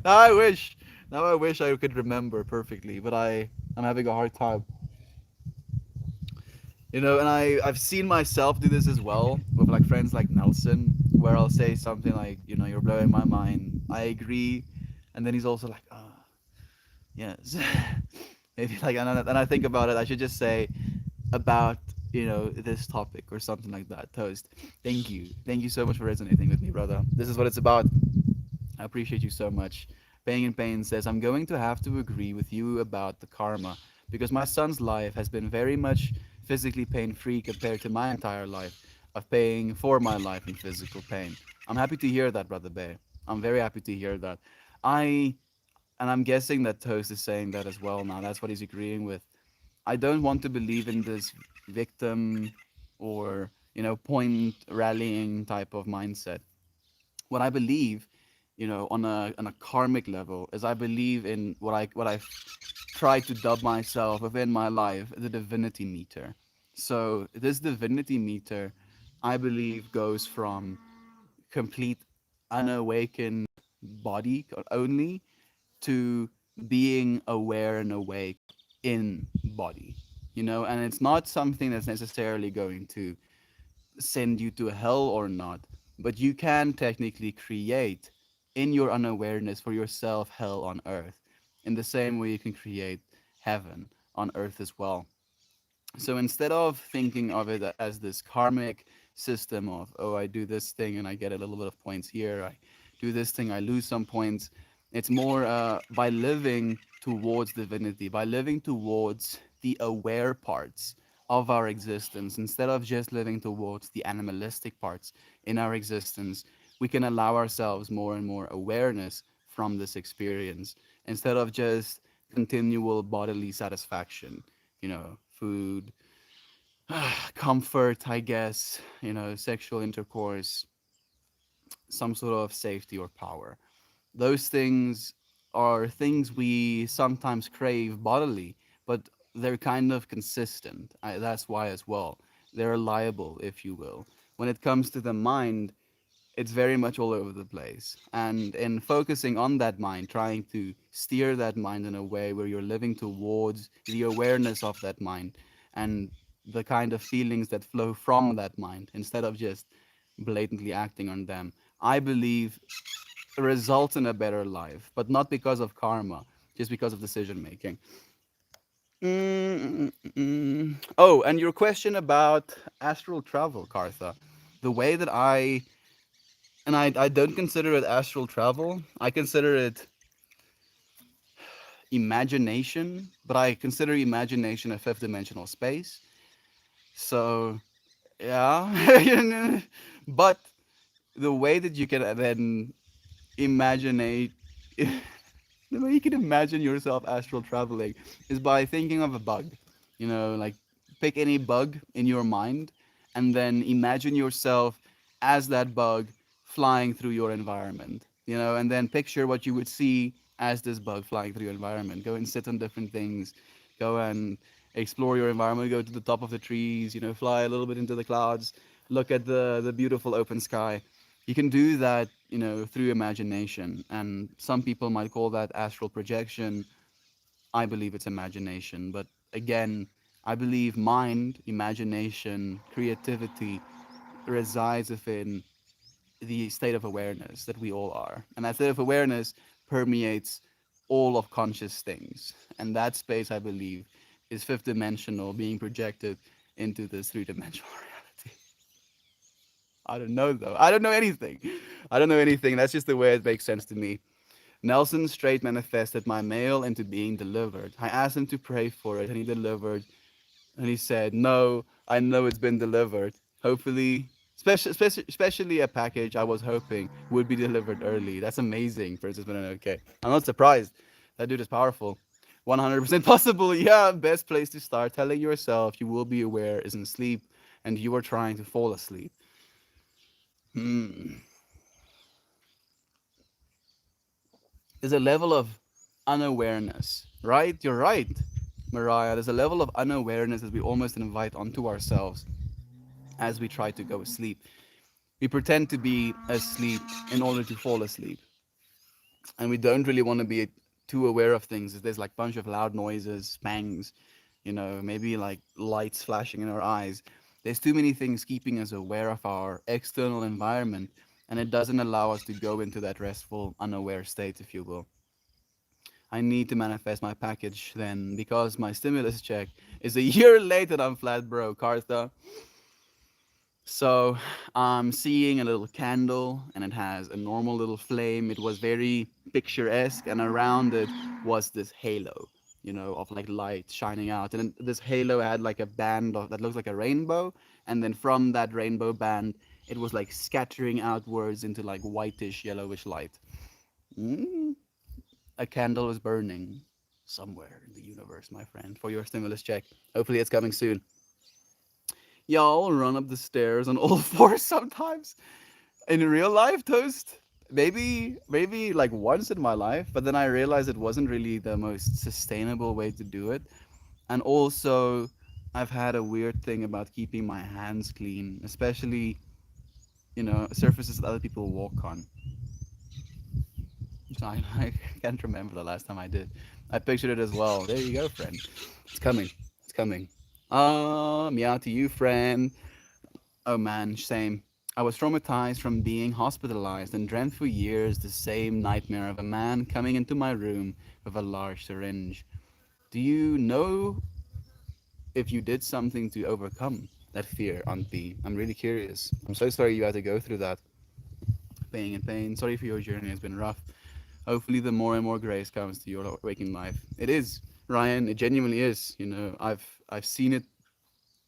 now I wish. Now I wish I could remember perfectly, but I'm having a hard time. And I've seen myself do this as well with like friends like Nelson, where I'll say something like, you're blowing my mind. I agree, and then he's also like, yes. Maybe like, and I think about it. I should just say about this topic or something like that. Toast. Thank you so much for resonating with me, brother. This is what it's about. I appreciate you so much. Pain in Pain says, I'm going to have to agree with you about the karma because my son's life has been very much physically pain free compared to my entire life of paying for my life in physical pain. I'm happy to hear that, Brother Bear. I'm very happy to hear that. I, and I'm guessing that Toast is saying that as well now. That's what he's agreeing with. I don't want to believe in this victim or, point rallying type of mindset. What I believe, on a karmic level, is I believe in what I've tried to dub myself within my life the Divinity Meter. So this Divinity Meter, I believe, goes from complete unawakened body only to being aware and awake in body. And it's not something that's necessarily going to send you to hell or not, but you can technically create in your unawareness for yourself hell on earth in the same way you can create heaven on earth as well. So instead of thinking of it as this karmic system of, oh, I do this thing and I get a little bit of points here, I do this thing, I lose some points, it's more by living towards divinity, by living towards the aware parts of our existence, instead of just living towards the animalistic parts in our existence, we can allow ourselves more and more awareness from this experience instead of just continual bodily satisfaction, food, comfort, I guess, sexual intercourse, some sort of safety or power. Those things are things we sometimes crave bodily, but they're kind of consistent. That's why, as well, they're reliable, if you will. When it comes to the mind, it's very much all over the place. And in focusing on that mind, trying to steer that mind in a way where you're living towards the awareness of that mind and the kind of feelings that flow from that mind instead of just blatantly acting on them, I believe results in a better life, but not because of karma, just because of decision making. Oh, and your question about astral travel, Kartha. The way that I don't consider it astral travel. I consider it imagination, but I consider imagination a fifth dimensional space. So, yeah. But the way that you can then imagine the way you can imagine yourself astral traveling is by thinking of a bug. Like pick any bug in your mind and then imagine yourself as that bug flying through your environment. And then picture what you would see as this bug flying through your environment. Go and sit on different things. Go and explore your environment. Go to the top of the trees. Fly a little bit into the clouds. Look at the beautiful open sky. You can do that, through imagination. And some people might call that astral projection. I believe it's imagination. But again, I believe mind, imagination, creativity resides within the state of awareness that we all are. And that state of awareness permeates all of conscious things. And that space, I believe, is fifth dimensional being projected into this three-dimensional reality. I don't know though. I don't know anything. I don't know anything. That's just the way it makes sense to me. Nelson straight manifested my mail into being delivered. I asked him to pray for it, and he delivered. And he said, "No, I know it's been delivered. Hopefully, especially a package I was hoping would be delivered early." That's amazing, Princess Banana. Okay, I'm not surprised. That dude is powerful. 100% possible. Yeah, best place to start. Telling yourself you will be aware is in sleep, and you are trying to fall asleep. Hmm. There's a level of unawareness, right? You're right, Mariah. There's a level of unawareness that we almost invite onto ourselves as we try to go asleep. We pretend to be asleep in order to fall asleep, and we don't really want to be too aware of things. There's like a bunch of loud noises, bangs, maybe like lights flashing in our eyes. There's too many things keeping us aware of our external environment, and it doesn't allow us to go into that restful, unaware state, if you will. I need to manifest my package then, because my stimulus check is a year late and I'm flat broke, Kartha. So I'm seeing a little candle and it has a normal little flame. It was very picturesque, and around it was this halo, of like light shining out. And then this halo had like a band that looks like a rainbow. And then from that rainbow band, it was like scattering outwards into like whitish, yellowish light. Mm, a candle is burning somewhere in the universe, my friend, for your stimulus check. Hopefully it's coming soon. Y'all run up the stairs on all fours sometimes. In real life, Toast, maybe like once in my life, but then I realized it wasn't really the most sustainable way to do it. And also, I've had a weird thing about keeping my hands clean, especially, surfaces that other people walk on. So I can't remember the last time I did. I pictured it as well. There you go, friend. It's coming. It's coming. Meow to you, friend. Oh man, same. I was traumatized from being hospitalized and dreamt for years the same nightmare of a man coming into my room with a large syringe. Do you know if you did something to overcome that fear, Aunt B? I'm really curious. I'm so sorry you had to go through that. Pain and pain. Sorry for your journey. It's been rough. Hopefully, the more and more grace comes to your waking life. It is, Ryan. It genuinely is. I've seen it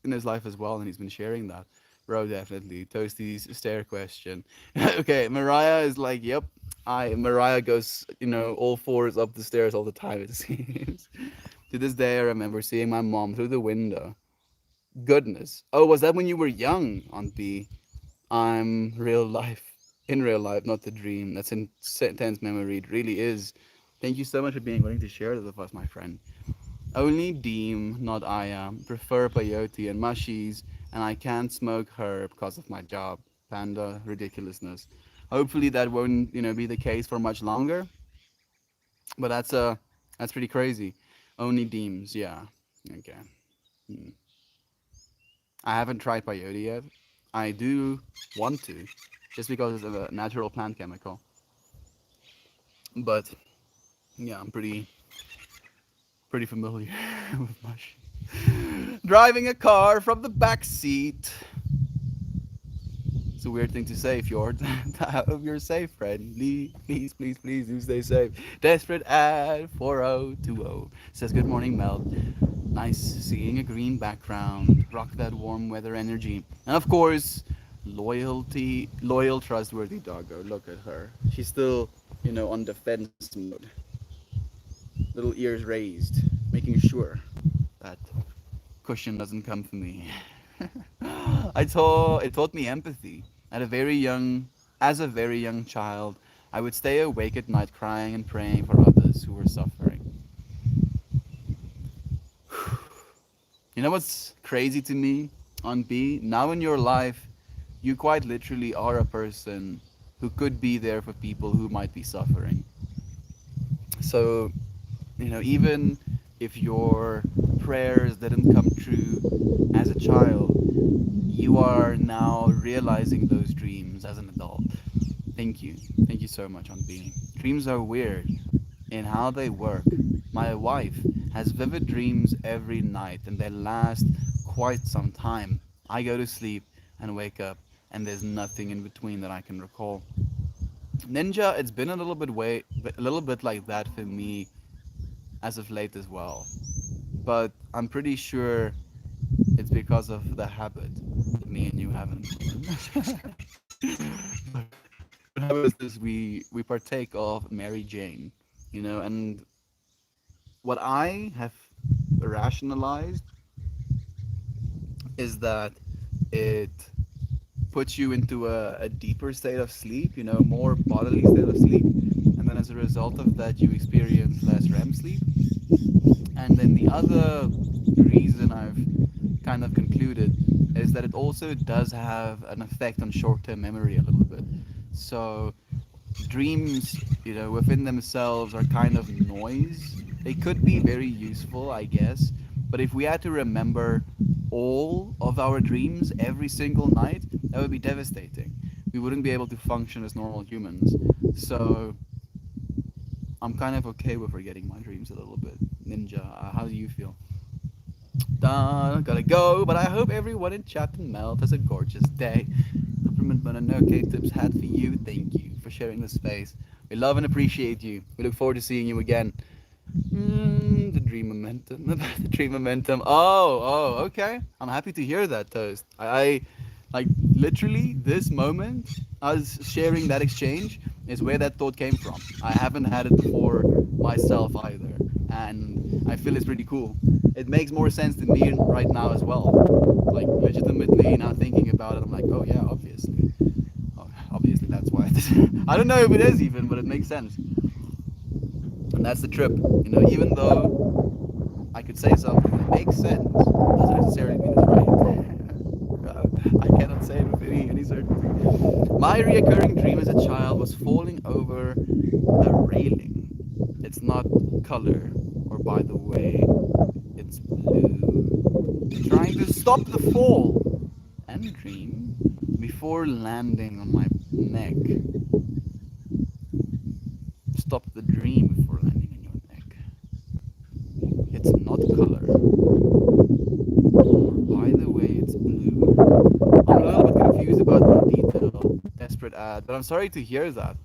in his life as well, and he's been sharing that. Bro, definitely. Toasty's stare question. Okay, Mariah is like, yep. Mariah goes, all fours up the stairs all the time, it seems. To this day, I remember seeing my mom through the window. Goodness. Oh, was that when you were young, Aunt B? I'm real life. In real life, not the dream. That's intense memory. It really is. Thank you so much for being willing to share this with us, my friend. Only Deem, not I am, prefer peyote and mushies, and I can't smoke herb because of my job. Panda ridiculousness. Hopefully that won't, be the case for much longer. But that's pretty crazy. Only Deems, yeah. Okay. Hmm. I haven't tried peyote yet. I do want to, just because it's a natural plant chemical. But yeah, I'm pretty familiar with mush. Driving a car from the back seat. It's a weird thing to say, Fjord. I hope you're safe, friend. Please, please, please do stay safe. Desperate at 4020 says, good morning, Mel. Nice seeing a green background. Rock that warm weather energy. And of course, loyal, trustworthy doggo. Look at her. She's still, on defense mode. Little ears raised, making sure that cushion doesn't come for me. It taught me empathy. As a very young child, I would stay awake at night crying and praying for others who were suffering. You know what's crazy to me, on B? Now in your life, you quite literally are a person who could be there for people who might be suffering. So, even if your prayers didn't come true as a child, you are now realizing those dreams as an adult. Thank you. Thank you so much, Aunt B. Dreams are weird in how they work. My wife has vivid dreams every night and they last quite some time. I go to sleep and wake up and there's nothing in between that I can recall. Ninja, it's been a little bit like that for me as of late as well. But I'm pretty sure it's because of the habit that me and you haven't. What happens is we partake of Mary Jane, and what I have rationalized is that it puts you into a deeper state of sleep, more bodily state of sleep, and then as a result of that, you experience less REM sleep. And then the other reason I've kind of concluded is that it also does have an effect on short-term memory a little bit. So dreams, within themselves are kind of noise. They could be very useful, I guess, but if we had to remember all of our dreams every single night, that would be devastating. We wouldn't be able to function as normal humans. So I'm kind of okay with forgetting my dreams a little bit. Ninja, how do you feel? Gotta go, but I hope everyone in chat and melt has a gorgeous day. Compliment but no K tips had for you. Thank you for sharing the space. We love and appreciate you. We look forward to seeing you again. The dream momentum. The dream momentum. Okay. I'm happy to hear that, Toast. Like, literally, this moment, us sharing that exchange is where that thought came from. I haven't had it before myself either. And I feel it's pretty cool. It makes more sense to me right now as well. Like, legitimately, now thinking about it, I'm like, oh, yeah, obviously. Oh, obviously, that's why. I don't know if it is even, but it makes sense. And that's the trip. Even though I could say something that makes sense, doesn't necessarily mean it's right. I cannot say it with any certainty. My reoccurring dream as a child was falling over a railing. It's not color, or by the way, it's blue. Trying to stop the fall and dream before landing on my neck. Stop the dream before landing on your neck. It's not color. By the way, it's blue. I'm a little bit confused about the detail. Desperate ad, but I'm sorry to hear that.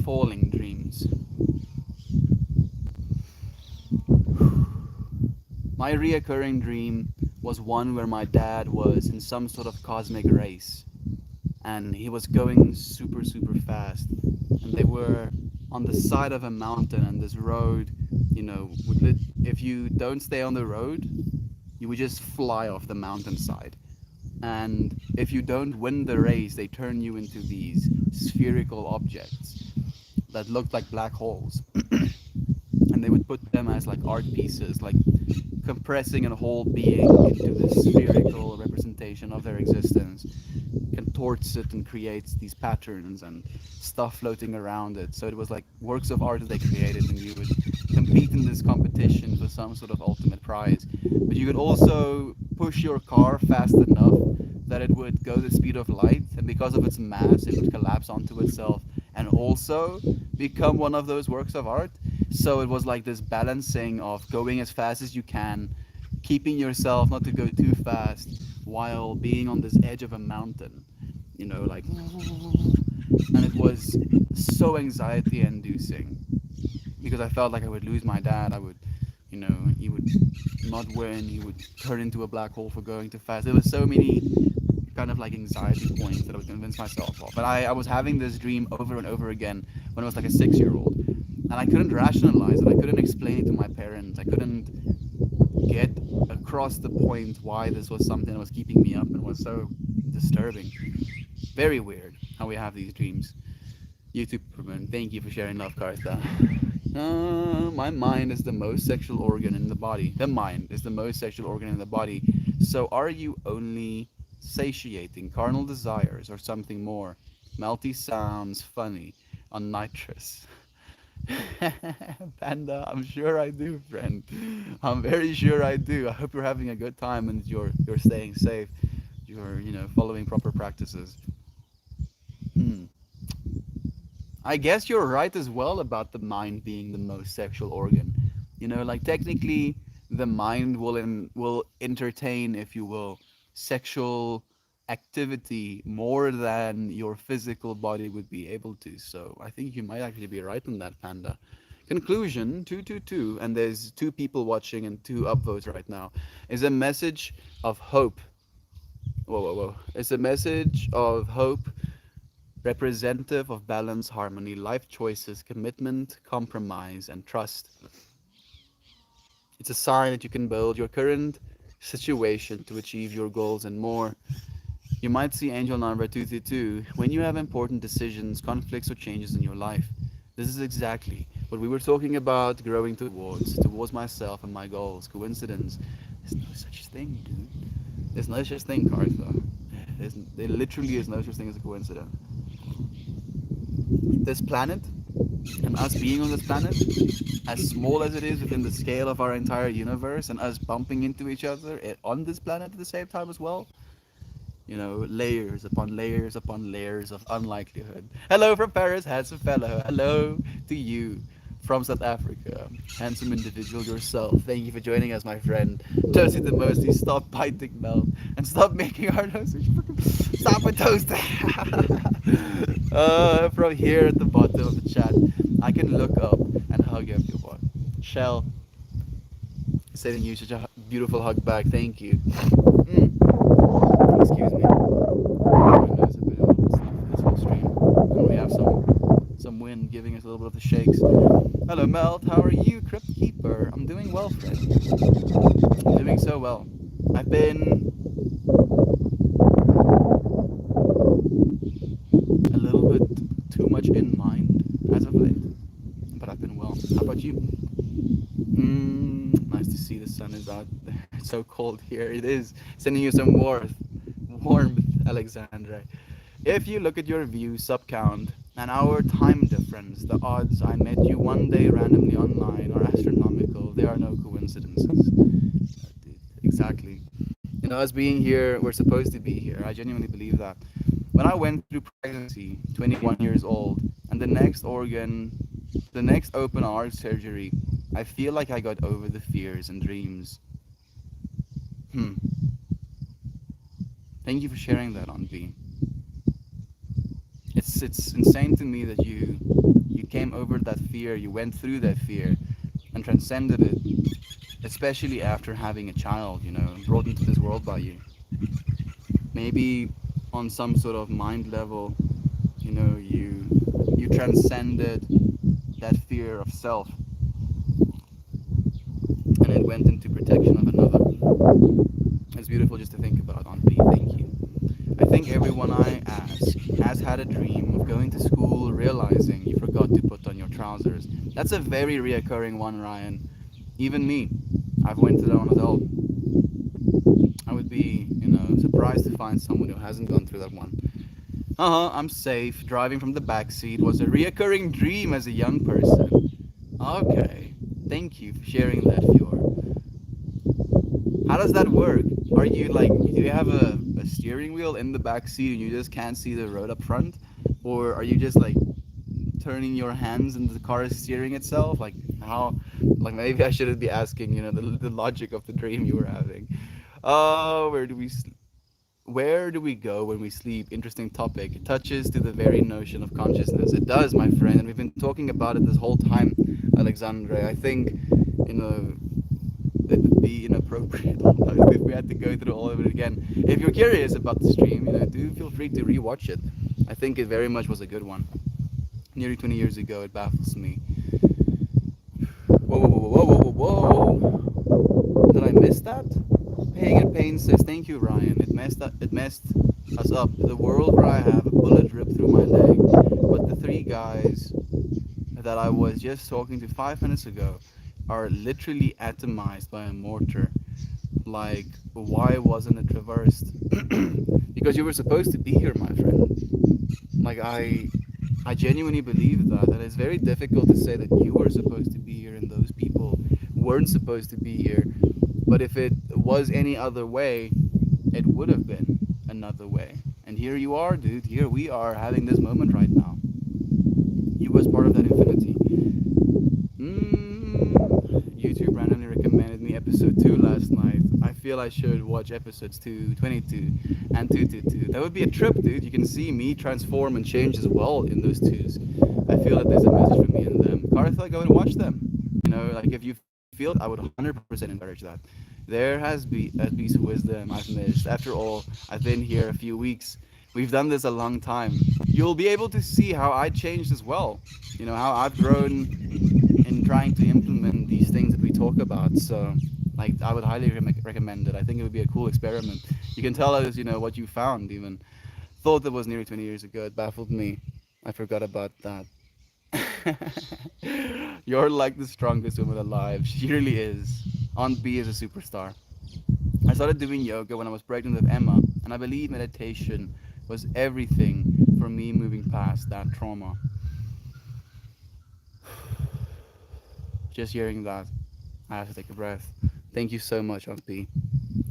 Falling dreams. My reoccurring dream was one where my dad was in some sort of cosmic race and he was going super, super fast. And they were on the side of a mountain, and this road, if you don't stay on the road, you would just fly off the mountainside. And if you don't win the race, they turn you into these spherical objects that looked like black holes. And they would put them as like art pieces, like compressing a whole being into this spherical representation of their existence, contorts it and creates these patterns and stuff floating around it. So it was like works of art that they created, and you would compete in this competition for some sort of ultimate prize. But you could also push your car fast enough that it would go the speed of light, and because of its mass, it would collapse onto itself and also become one of those works of art. So it was like this balancing of going as fast as you can, keeping yourself not to go too fast while being on this edge of a mountain, like, and it was so anxiety inducing because I felt like I would lose my dad. I would, he would not win. He would turn into a black hole for going too fast. There were so many kind of like anxiety points that I would convince myself of. But I was having this dream over and over again when I was like a 6-year-old. And I couldn't rationalize it. I couldn't explain it to my parents. I couldn't get across the point why this was something that was keeping me up and was so disturbing. Very weird how we have these dreams. YouTube, thank you for sharing love, Kartha. My mind is the most sexual organ in the body. The mind is the most sexual organ in the body. So are you only satiating carnal desires or something more? Melty sounds funny on nitrous. Panda, I'm sure I do, friend. I'm very sure I do. I hope you're having a good time and you're staying safe. You're, following proper practices. Hmm. I guess you're right as well about the mind being the most sexual organ. Like technically, the mind will entertain, if you will, sexual activity more than your physical body would be able to. So I think you might actually be right on that, Panda. Conclusion 222, and there's 2 people watching and 2 upvotes right now, is a message of hope. Whoa, whoa, whoa. It's a message of hope representative of balance, harmony, life choices, commitment, compromise, and trust. It's a sign that you can build your current situation to achieve your goals and more. You might see angel number 222 when you have important decisions, conflicts, or changes in your life. This is exactly what we were talking about growing towards myself and my goals. Coincidence? There's no such thing, dude. There's no such thing, Cartha. There literally is no such thing as a coincidence. This planet and us being on this planet, as small as it is within the scale of our entire universe, and us bumping into each other on this planet at the same time as well, layers upon layers of unlikelihood. Hello from Paris, handsome fellow. Hello to you from South Africa, handsome individual yourself. Thank you for joining us, my friend. Toasty the Mosty, stop biting melt and stop making our noses. Stop it, Toast. From here at the bottom of the chat, I can look up and hug everyone. Shell, sending you such a beautiful hug back. Thank you. Excuse me. My nose has been a little stuffy this whole stream. And we have some wind giving us a little bit of the shakes. Hello, Melt. How are you, Crypt Keeper? I'm doing well, friend. I'm doing so well. I've been a little bit too much in mind as of late, but I've been well. How about you? Nice to see the sun is out. It's so cold here. It is sending you some warmth, Alexandra. If you look at your view sub count and our time difference, the odds I met you one day randomly online are astronomical. There are no coincidences. Exactly. Us being here, we're supposed to be here. I genuinely believe that. When I went through pregnancy, 21 years old, and the next open heart surgery, I feel like I got over the fears and dreams. Hmm. Thank you for sharing that, on B. It's insane to me that you came over that fear, you went through that fear, and transcended it, especially after having a child, brought into this world by you. Maybe on some sort of mind level, you transcended that fear of self, and it went into protection of another. It's beautiful just to think about, Aunt B. Thank you. I think everyone I ask has had a dream of going to school, realizing you forgot to put on your trousers. That's a very reoccurring one, Ryan. Even me, I've went through that one as well. I would be, surprised to find someone who hasn't gone through that one. I'm safe. Driving from the back seat was a reoccurring dream as a young person. Okay. Thank you for sharing that, Fior. How does that work? Are you like, do you have a steering wheel in the back seat and you just can't see the road up front? Or are you just like turning your hands and the car is steering itself? Like, how? Like, maybe I shouldn't be asking, the logic of the dream you were having. Where do we where do we go when we sleep? Interesting topic. It touches to the very notion of consciousness. It does, my friend, and we've been talking about it this whole time, Alexandre. I think, it would be inappropriate almost if we had to go through all of it again. If you're curious about the stream, do feel free to rewatch it. I think it very much was a good one. Nearly 20 years ago, it baffles me. Whoa, whoa, whoa, whoa, whoa, whoa! Did I miss that? Pagan Pain says, "Thank you, Ryan. It messed us up. The world where I have a bullet ripped through my leg, but the three guys that I was just talking to 5 minutes ago are literally atomized by a mortar. Like, why wasn't it reversed? Because you were supposed to be here, my friend. Like, I genuinely believe that, and it's very difficult to say that you were supposed to be here and those people weren't supposed to be here. But if it was any other way, it would have been another way. And here you are, dude. Here we are having this moment right now. You was part of that infinity. YouTube randomly recommended me episode 2 last night. I feel I should watch episodes 222 and 222. That would be a trip, dude. You can see me transform and change as well in those twos. I feel that there's a message for me in them. Cartha, go and watch them. Like, if you feel it, I would 100% encourage that. Has be some wisdom I've missed. After all, I've been here a few weeks. We've done this a long time. You'll be able to see how I changed as well. How I've grown in trying to implement these things that we talk about. So, like, I would highly recommend it. I think it would be a cool experiment. You can tell us, what you found. Even thought that was nearly 20 years ago. It baffled me. I forgot about that. You're like the strongest woman alive. She really is. Aunt B is a superstar. I started doing yoga when I was pregnant with Emma, and I believe meditation was everything for me moving past that trauma. Just hearing that, I have to take a breath. Thank you so much, Aunt P.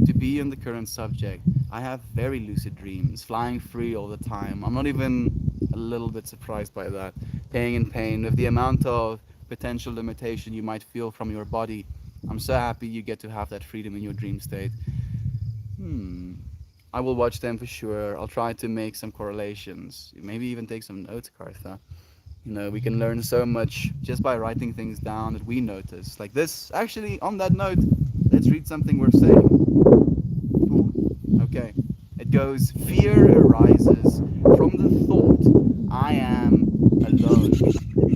To be on the current subject, I have very lucid dreams, flying free all the time. I'm not even a little bit surprised by that. Paying in pain, with the amount of potential limitation you might feel from your body, I'm so happy you get to have that freedom in your dream state. Hmm. I will watch them for sure. I'll try to make some correlations. Maybe even take some notes, Kartha. You know, we can learn so much just by writing things down that we notice. Like this. Actually, on that note, let's read something we're saying. Ooh, okay. It goes, fear arises from the thought, I am alone,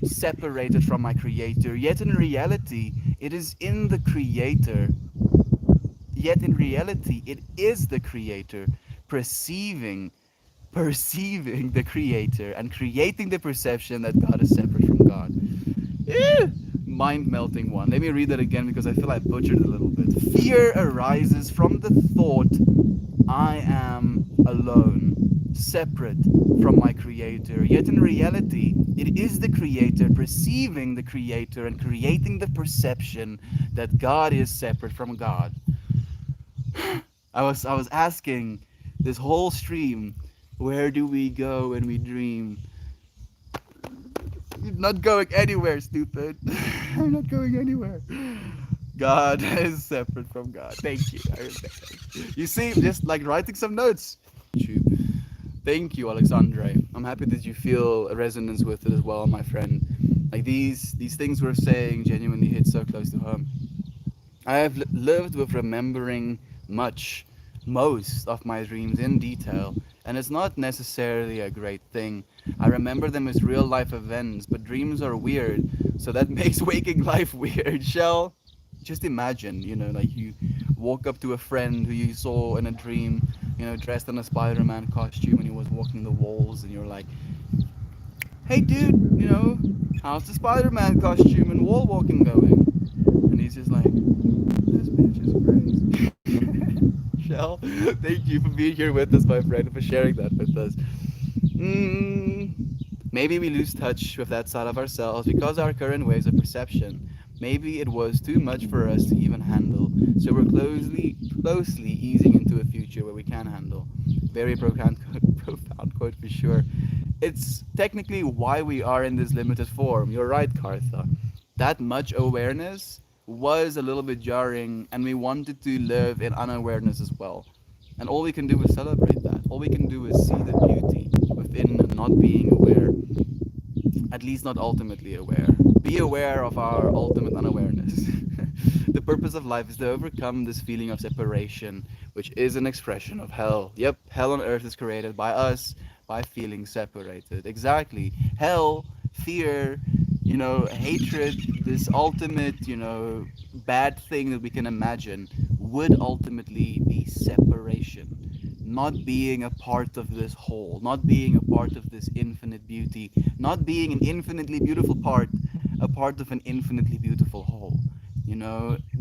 separated from my creator. Yet in reality, it is in the creator. Yet in reality, it is the creator perceiving the creator and creating the perception that God is separate from God. Eh, mind melting one. Let me read that again because I feel I butchered it a little bit. Fear arises from the thought, I am alone, separate from my creator. Yet in reality, it is the creator perceiving the creator and creating the perception that God is separate from God. I was asking this whole stream, where do we go when we dream? You're not going anywhere, stupid. I'm not going anywhere. God is separate from God. Thank you. You see, just like writing some notes. YouTube. Thank you, Alexandre. I'm happy that you feel a resonance with it as well, my friend. Like these things we're saying genuinely hit so close to home. I have lived with remembering much, most of my dreams in detail, and it's not necessarily a great thing. I remember them as real life events, but dreams are weird, so that makes waking life weird. Shell, just imagine, like you walk up to a friend who you saw in a dream, dressed in a Spider-Man costume, and he was walking the walls, and you're like, hey dude, how's the Spider-Man costume and wall walking going? And he's just like, this bitch is crazy. Shell, thank you for being here with us, my friend, for sharing that with us. Mm, maybe we lose touch with that side of ourselves because our current ways of perception. Maybe it was too much for us to even handle, so we're closely easing into a future where we can handle. Very profound quote for sure. It's technically why we are in this limited form. You're right, Kartha. That much awareness was a little bit jarring, and we wanted to live in unawareness as well. And all we can do is celebrate that. All we can do is see the beauty within not being aware, at least not ultimately aware. Be aware of our ultimate unawareness. The purpose of life is to overcome this feeling of separation, which is an expression of hell. Yep, hell on earth is created by us, by feeling separated. Exactly. Hell, fear, hatred, this ultimate, bad thing that we can imagine would ultimately be separation. Not being a part of this whole, not being a part of this infinite beauty, not being an infinitely beautiful part, a part of an infinitely beautiful whole.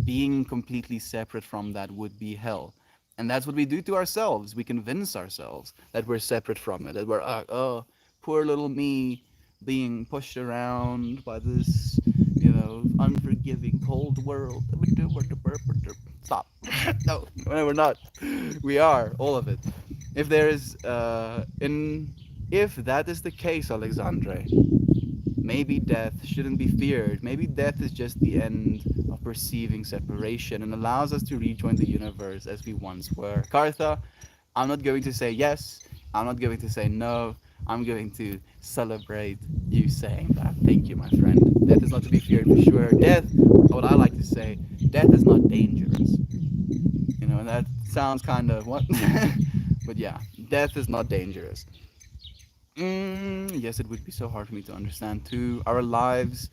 Being completely separate from that would be hell. And that's what we do to ourselves. We convince ourselves that we're separate from it, that we're, oh, poor little me being pushed around by this, unforgiving, cold world. Stop. No, we're not. We are, all of it. If there is, if that is the case, Alexandre, maybe death shouldn't be feared. Maybe death is just the end of perceiving separation and allows us to rejoin the universe as we once were. Kartha, I'm not going to say yes. I'm not going to say no. I'm going to celebrate you saying that. Thank you, my friend. Death is not to be feared for sure. Death, what I like to say, death is not dangerous. And that sounds kind of what? But yeah, death is not dangerous. Yes, it would be so hard for me to understand too. Our lives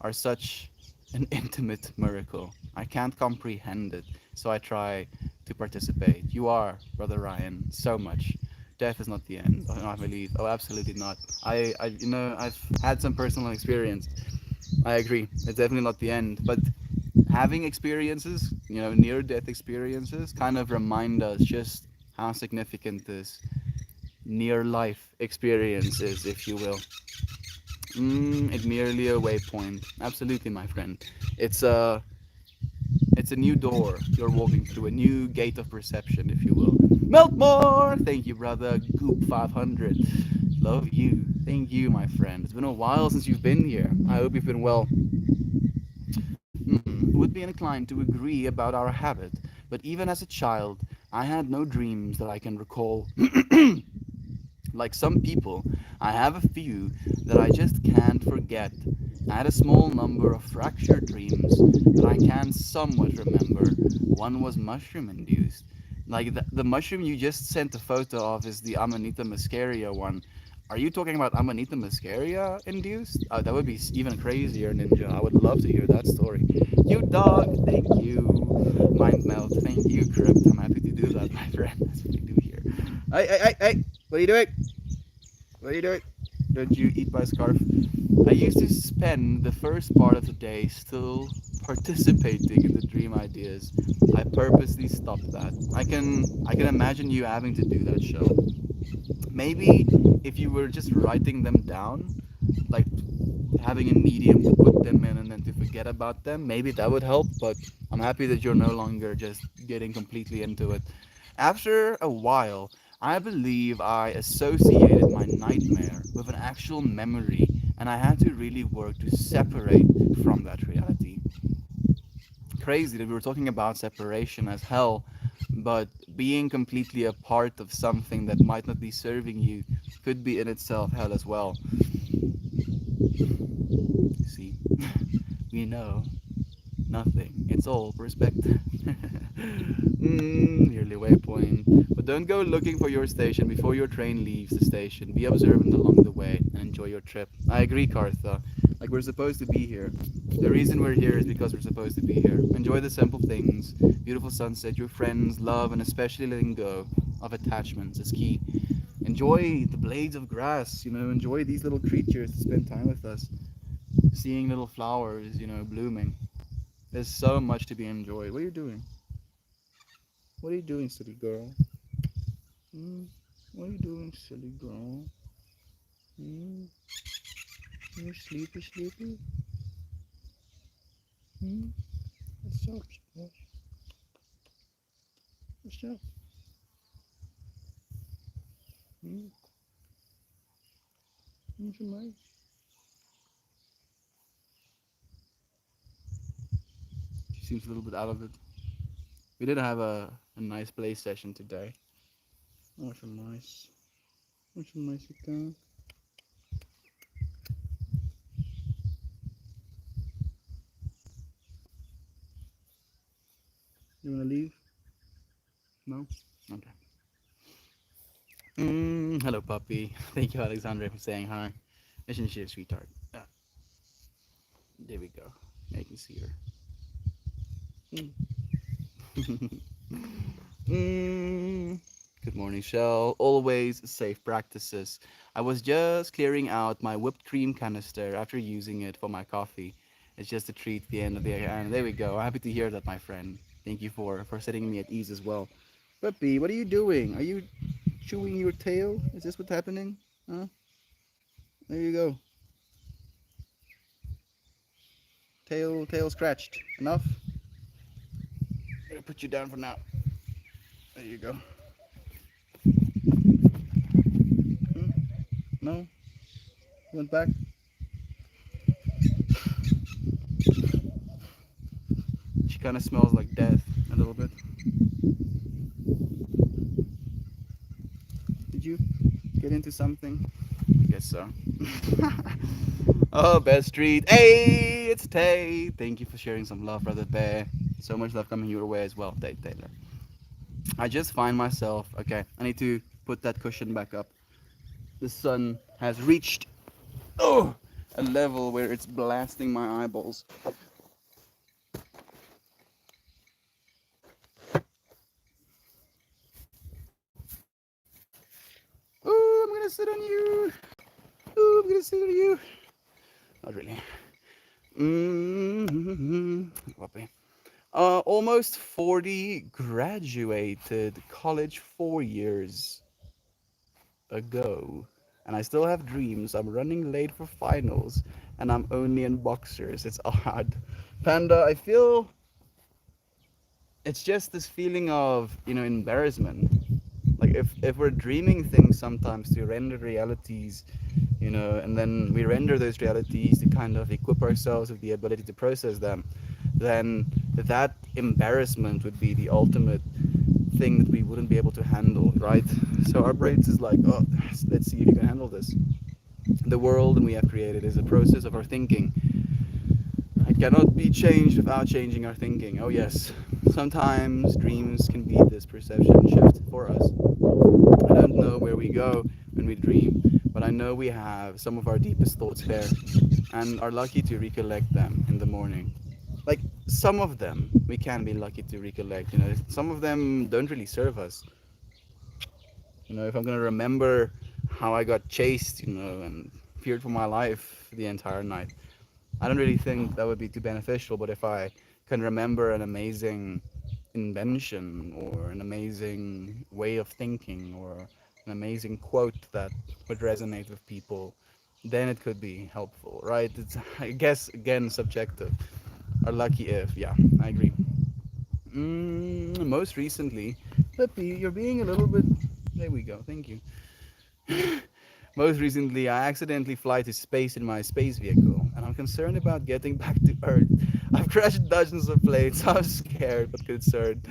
are such an intimate miracle. I can't comprehend it, so I try to participate. You are, Brother Ryan, so much. Death is not the end. I believe. Oh, absolutely not. I've had some personal experience. I agree. It's definitely not the end, but having experiences, near death experiences, kind of remind us just how significant this near life experience is, if you will. It's merely a waypoint. Absolutely, my friend. It's a it's a new door you're walking through, a new gate of perception, if you will. Meltmore! Thank you, brother. Goop 500. Love you. Thank you, my friend. It's been a while since you've been here. I hope you've been well. Would be inclined to agree about our habit, but even as a child, I had no dreams that I can recall. Like some people, I have a few that I just can't forget. I had a small number of fractured dreams that I can somewhat remember. One was mushroom induced. Like the mushroom you just sent a photo of is the Amanita muscaria one. Are you talking about Amanita muscaria induced? That would be even crazier, Ninja. I would love to hear that story. You dog, thank you. Mind melt, thank you, Crypt. I'm happy to do that, my friend. That's what we do here. Hey, what are you doing? What are you doing? Don't you eat my scarf? I used to spend the first part of the day still participating in the dream ideas. I purposely stopped that. I can imagine you having to do that show. Maybe if you were just writing them down, like having a medium to put them in and then to forget about them, maybe that would help, but I'm happy that you're no longer just getting completely into it. After a while, I believe I associated my nightmare with an actual memory, and I had to really work to separate from that reality. Crazy that we were talking about separation as hell, but being completely a part of something that might not be serving you could be in itself hell as well. See, we know nothing. It's all perspective. Nearly waypoint. But don't go looking for your station before your train leaves the station. Be observant along the way and enjoy your trip. I agree, Kartha. Like, we're supposed to be here. The reason we're here is because we're supposed to be here. Enjoy the simple things. Beautiful sunset, your friends, love, and especially letting go of attachments is key. Enjoy the blades of grass, enjoy these little creatures that spend time with us. Seeing little flowers, blooming. There's so much to be enjoyed. What are you doing? What are you doing, silly girl? Hmm? What are you doing, silly girl? Hmm? You sleepy, sleepy? Hmm? What's up, Splash? What's up? Hmm? What's your mind? She seems a little bit out of it. We did have a nice play session today. What's a nice? What's a nice account? You wanna leave? No? Okay. Hello, puppy. Thank you, Alexandra, for saying hi. Isn't she a sweetheart? There we go. I can see her. Mm. Good morning, Shell. Always safe practices. I was just clearing out my whipped cream canister after using it for my coffee. It's just a treat at the end of the and there we go. Happy to hear that, my friend. Thank you for setting me at ease as well. Puppy, what are you doing? Are you chewing your tail? Is this what's happening? Huh? There you go. Tail scratched. Enough? I'm gonna put you down for now. There you go. Hmm? No? Went back? She kind of smells like death a little bit. Did you get into something? I guess so. Oh, best street. Hey, it's Tay. Thank you for sharing some love, brother Bear. So much love coming your way as well, Taylor. I just find myself. Okay, I need to put that cushion back up. The sun has reached a level where it's blasting my eyeballs. Oh, I'm gonna sit on you. Oh, I'm gonna sit on you. Not really. Mm, almost 40, graduated college 4 years ago. And I still have dreams. I'm running late for finals and I'm only in boxers. It's odd. Panda, I feel it's just this feeling of, embarrassment. Like if we're dreaming things sometimes to render realities, and then we render those realities to kind of equip ourselves with the ability to process them, then that embarrassment would be the ultimate thing that we wouldn't be able to handle, right? So our brains is like, oh, let's see if you can handle this. The world and we have created is a process of our thinking. It cannot be changed without changing our thinking. Oh yes, sometimes dreams can be this perception shift for us. I don't know where we go when we dream, but I know we have some of our deepest thoughts there and are lucky to recollect them in the morning. Like some of them we can be lucky to recollect, some of them don't really serve us. If I'm gonna remember how I got chased, and feared for my life the entire night, I don't really think that would be too beneficial. But if I can remember an amazing invention or an amazing way of thinking or an amazing quote that would resonate with people, then it could be helpful, right? It's, I guess, again, subjective. Or lucky if, yeah, I agree. Most recently, Pippi, you're being a little bit. There we go. Thank you. Most recently, I accidentally fly to space in my space vehicle, and I'm concerned about getting back to Earth. I've crashed dozens of planes. I'm scared but concerned.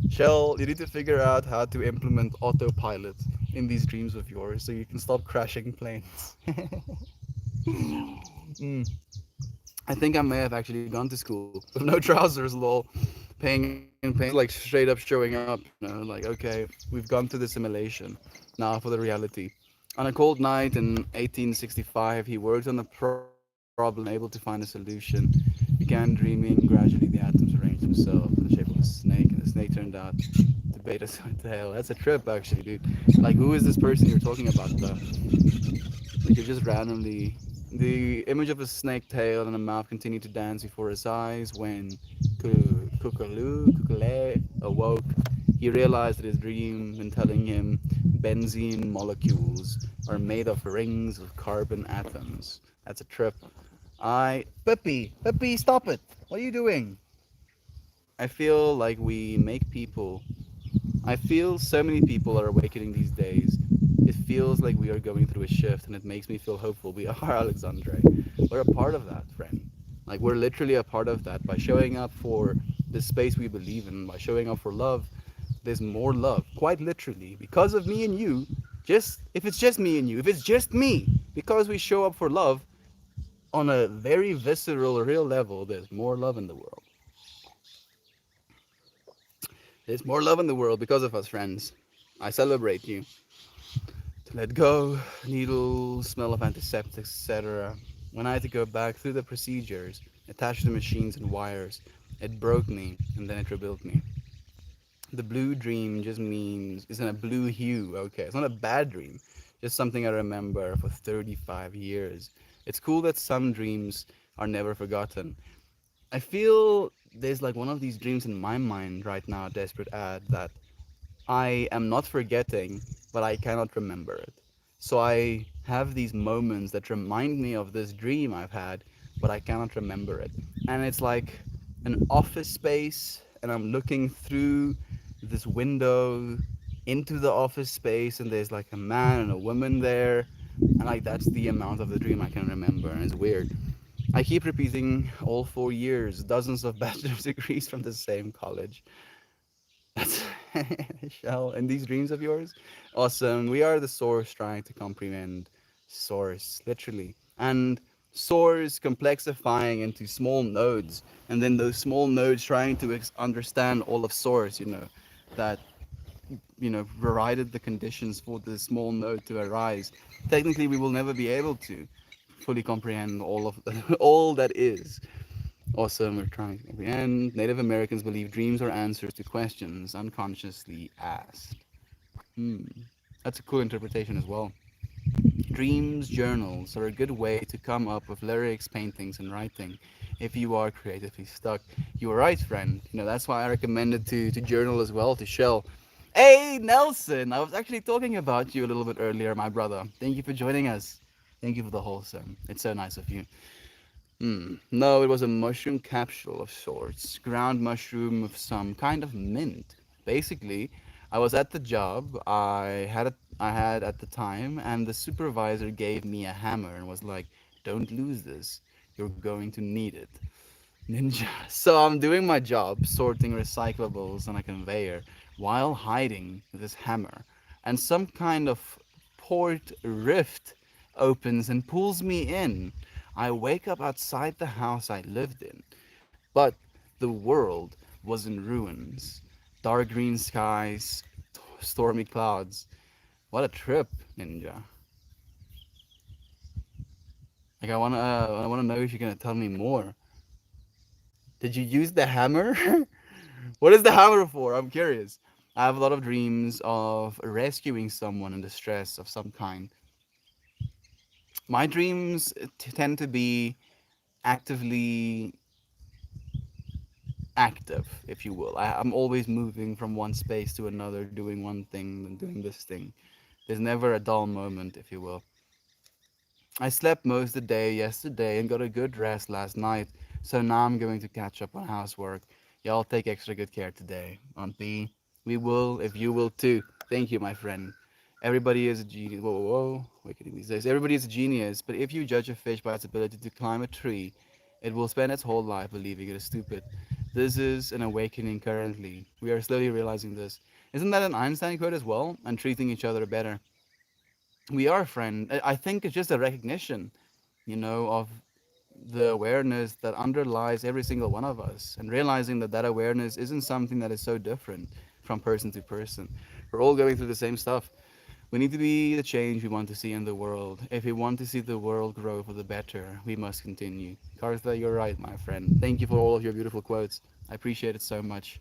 Shell, you need to figure out how to implement autopilot in these dreams of yours so you can stop crashing planes. Mm. I think I may have actually gone to school with no trousers, lol, paying and paying, like straight up showing up, like, okay, we've gone to the simulation, now for the reality. On a cold night in 1865, he worked on the problem and was able to find a solution. Began dreaming, gradually the atoms arranged themselves in the shape of a snake, and the snake turned out to bait us into hell. That's a trip, actually, dude. Like, who is this person you're talking about, though? Like you're just randomly. The image of a snake tail and a mouth continued to dance before his eyes when Kukule awoke. He realized that his dream been telling him benzene molecules are made of rings of carbon atoms. That's a trip. Pippi, stop it! What are you doing? I feel like we make people I feel so many people are awakening these days. It feels like we are going through a shift, and it makes me feel hopeful. We are, Alexandre. We're a part of that, friend. Like, we're literally a part of that. By showing up for the space we believe in, by showing up for love, there's more love. Quite literally. Because of me and you, if it's just me and you, if it's just me, because we show up for love on a very visceral, real level, there's more love in the world. There's more love in the world because of us, friends. I celebrate you. To let go, needles, smell of antiseptics, etc. When I had to go back through the procedures, attach the machines and wires, it broke me and then it rebuilt me. The blue dream just means it's in a blue hue. Okay, it's not a bad dream, just something I remember for 35 years. It's cool that some dreams are never forgotten. I feel there's like one of these dreams in my mind right now, desperate ad, that I am not forgetting, but I cannot remember it. So I have these moments that remind me of this dream I've had, but I cannot remember it. And it's like an office space, and I'm looking through this window into the office space, and there's like a man and a woman there. And like that's the amount of the dream I can remember, and it's weird. I keep repeating all 4 years, dozens of bachelor's degrees from the same college. That's Shell, and these dreams of yours? Awesome. We are the source trying to comprehend source, literally. And source complexifying into small nodes, and then those small nodes trying to understand all of source, that, provided the conditions for the small node to arise. Technically, we will never be able to fully comprehend all of all that is. Awesome, we're trying to comprehend. Native Americans believe dreams are answers to questions unconsciously asked. Hmm. That's a cool interpretation as well. Dreams journals are a good way to come up with lyrics, paintings, and writing if you are creatively stuck. You are right, friend. That's why I recommended to journal as well, to shell. Hey, Nelson! I was actually talking about you a little bit earlier, my brother. Thank you for joining us. Thank you for the wholesome. It's so nice of you. No, it was a mushroom capsule of sorts. Ground mushroom with some kind of mint. Basically, I was at the job I had at the time, and the supervisor gave me a hammer and was like, "Don't lose this. You're going to need it." Ninja. So I'm doing my job, sorting recyclables on a conveyor, while hiding this hammer. And some kind of port rift opens and pulls me in. I wake up outside the house I lived in, but the world was in ruins. Dark green skies, stormy clouds. What a trip, Ninja. Like I wanna know if you're gonna tell me more. Did you use the hammer? What is the hammer for? I'm curious. I have a lot of dreams of rescuing someone in distress of some kind. My dreams tend to be actively active, if you will. I'm always moving from one space to another, doing one thing and doing this thing. There's never a dull moment, if you will. I slept most of the day yesterday and got a good rest last night, so now I'm going to catch up on housework. Y'all take extra good care today. Aunt B, we will if you will too. Thank you, my friend. Everybody is a genius. Whoa, whoa, whoa. Waking these days. Everybody is a genius, but if you judge a fish by its ability to climb a tree, it will spend its whole life believing it is stupid. This is an awakening currently. We are slowly realizing this. Isn't that an Einstein quote as well? And treating each other better. We are, friend. I think it's just a recognition, of the awareness that underlies every single one of us, and realizing that that awareness isn't something that is so different from person to person. We're all going through the same stuff. We need to be the change we want to see in the world. If we want to see the world grow for the better, we must continue. Kartha, you're right, my friend. Thank you for all of your beautiful quotes. I appreciate it so much.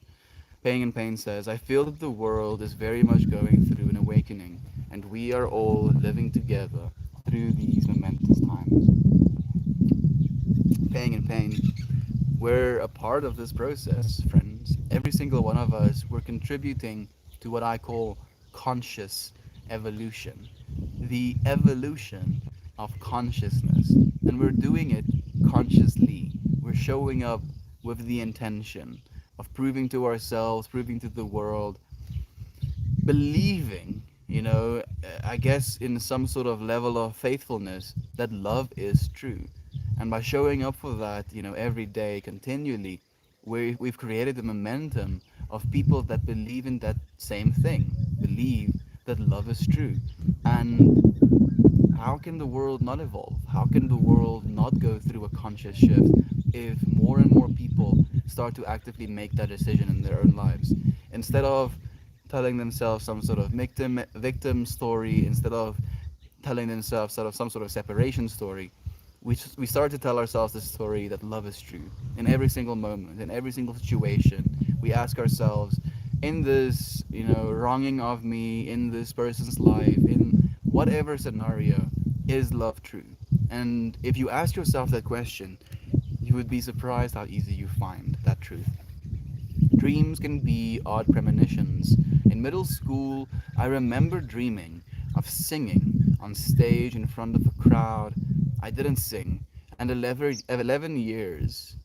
Pain and Pain says, I feel that the world is very much going through an awakening, and we are all living together through these momentous times. Pain and Pain, we're a part of this process, friends. Every single one of us, we're contributing to what I call conscious evolution. The evolution of consciousness. And we're doing it consciously. We're showing up with the intention of proving to ourselves, proving to the world, believing, I guess in some sort of level of faithfulness that love is true. And by showing up for that, every day, continually, we've created the momentum of people that believe in that same thing, believe that love is true. And how can the world not evolve? How can the world not go through a conscious shift if more and more people start to actively make that decision in their own lives? Instead of telling themselves some sort of victim story, instead of telling themselves some sort of separation story, we start to tell ourselves the story that love is true in every single moment, in every single situation. We ask ourselves, in this, wronging of me, in this person's life, in whatever scenario, is love true? And if you ask yourself that question, you would be surprised how easy you find that truth. Dreams can be odd premonitions. In middle school, I remember dreaming of singing on stage in front of a crowd. I didn't sing, and 11 years,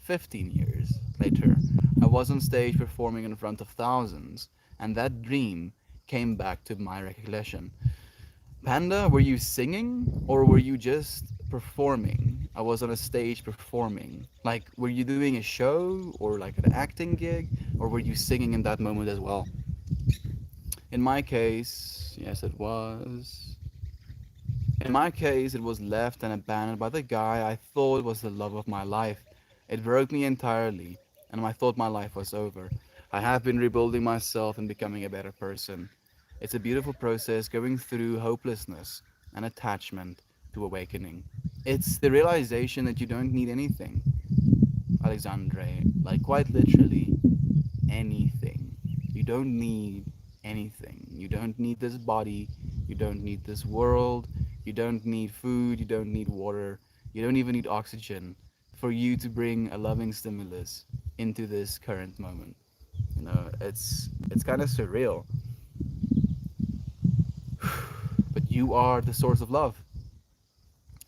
15 years later, I was on stage performing in front of thousands, and that dream came back to my recollection. Panda, were you singing or were you just performing? I was on a stage performing. Like, were you doing a show or like an acting gig, or were you singing in that moment as well? In my case, yes, it was. In my case, it was left and abandoned by the guy I thought was the love of my life. It broke me entirely, and I thought my life was over. I have been rebuilding myself and becoming a better person. It's a beautiful process going through hopelessness and attachment to awakening. It's the realization that you don't need anything, Alexandre, like quite literally anything. You don't need anything. You don't need this body, you don't need this world, you don't need food, you don't need water, you don't even need oxygen for you to bring a loving stimulus into this current moment. It's kind of surreal, but you are the source of love,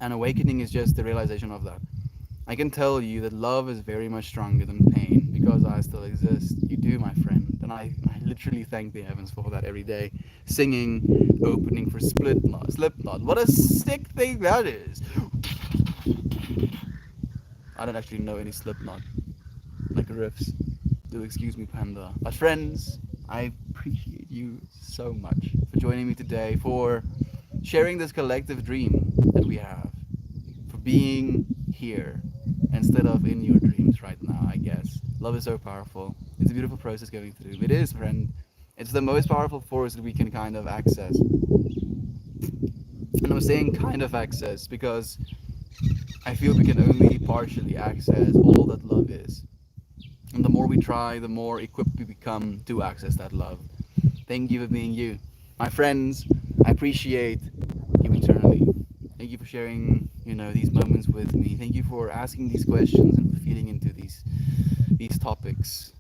and awakening is just the realization of that. I can tell you that love is very much stronger than pain because I still exist. You do, my friend. And I literally thank the heavens for that every day. Singing, opening for Slipknot. What a sick thing that is. I don't actually know any Slipknot, like riffs. Do excuse me, Panda. But friends, I appreciate you so much for joining me today, for sharing this collective dream that we have, for being here instead of in your dreams right now, I guess. Love is so powerful. It's a beautiful process going through. It is, friend. It's the most powerful force that we can kind of access. And I'm saying kind of access because I feel we can only partially access all that love is. And the more we try, the more equipped we become to access that love. Thank you for being you. My friends, I appreciate you eternally. Thank you for sharing, these moments with me. Thank you for asking these questions and for feeding into these topics.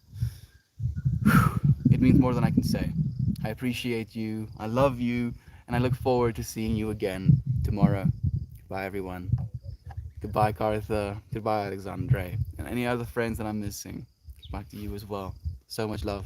It means more than I can say. I appreciate you. I love you, and I look forward to seeing you again tomorrow. Goodbye, everyone. Goodbye, Cartha. Goodbye, Alexandre. And any other friends that I'm missing. Back to you as well. So much love.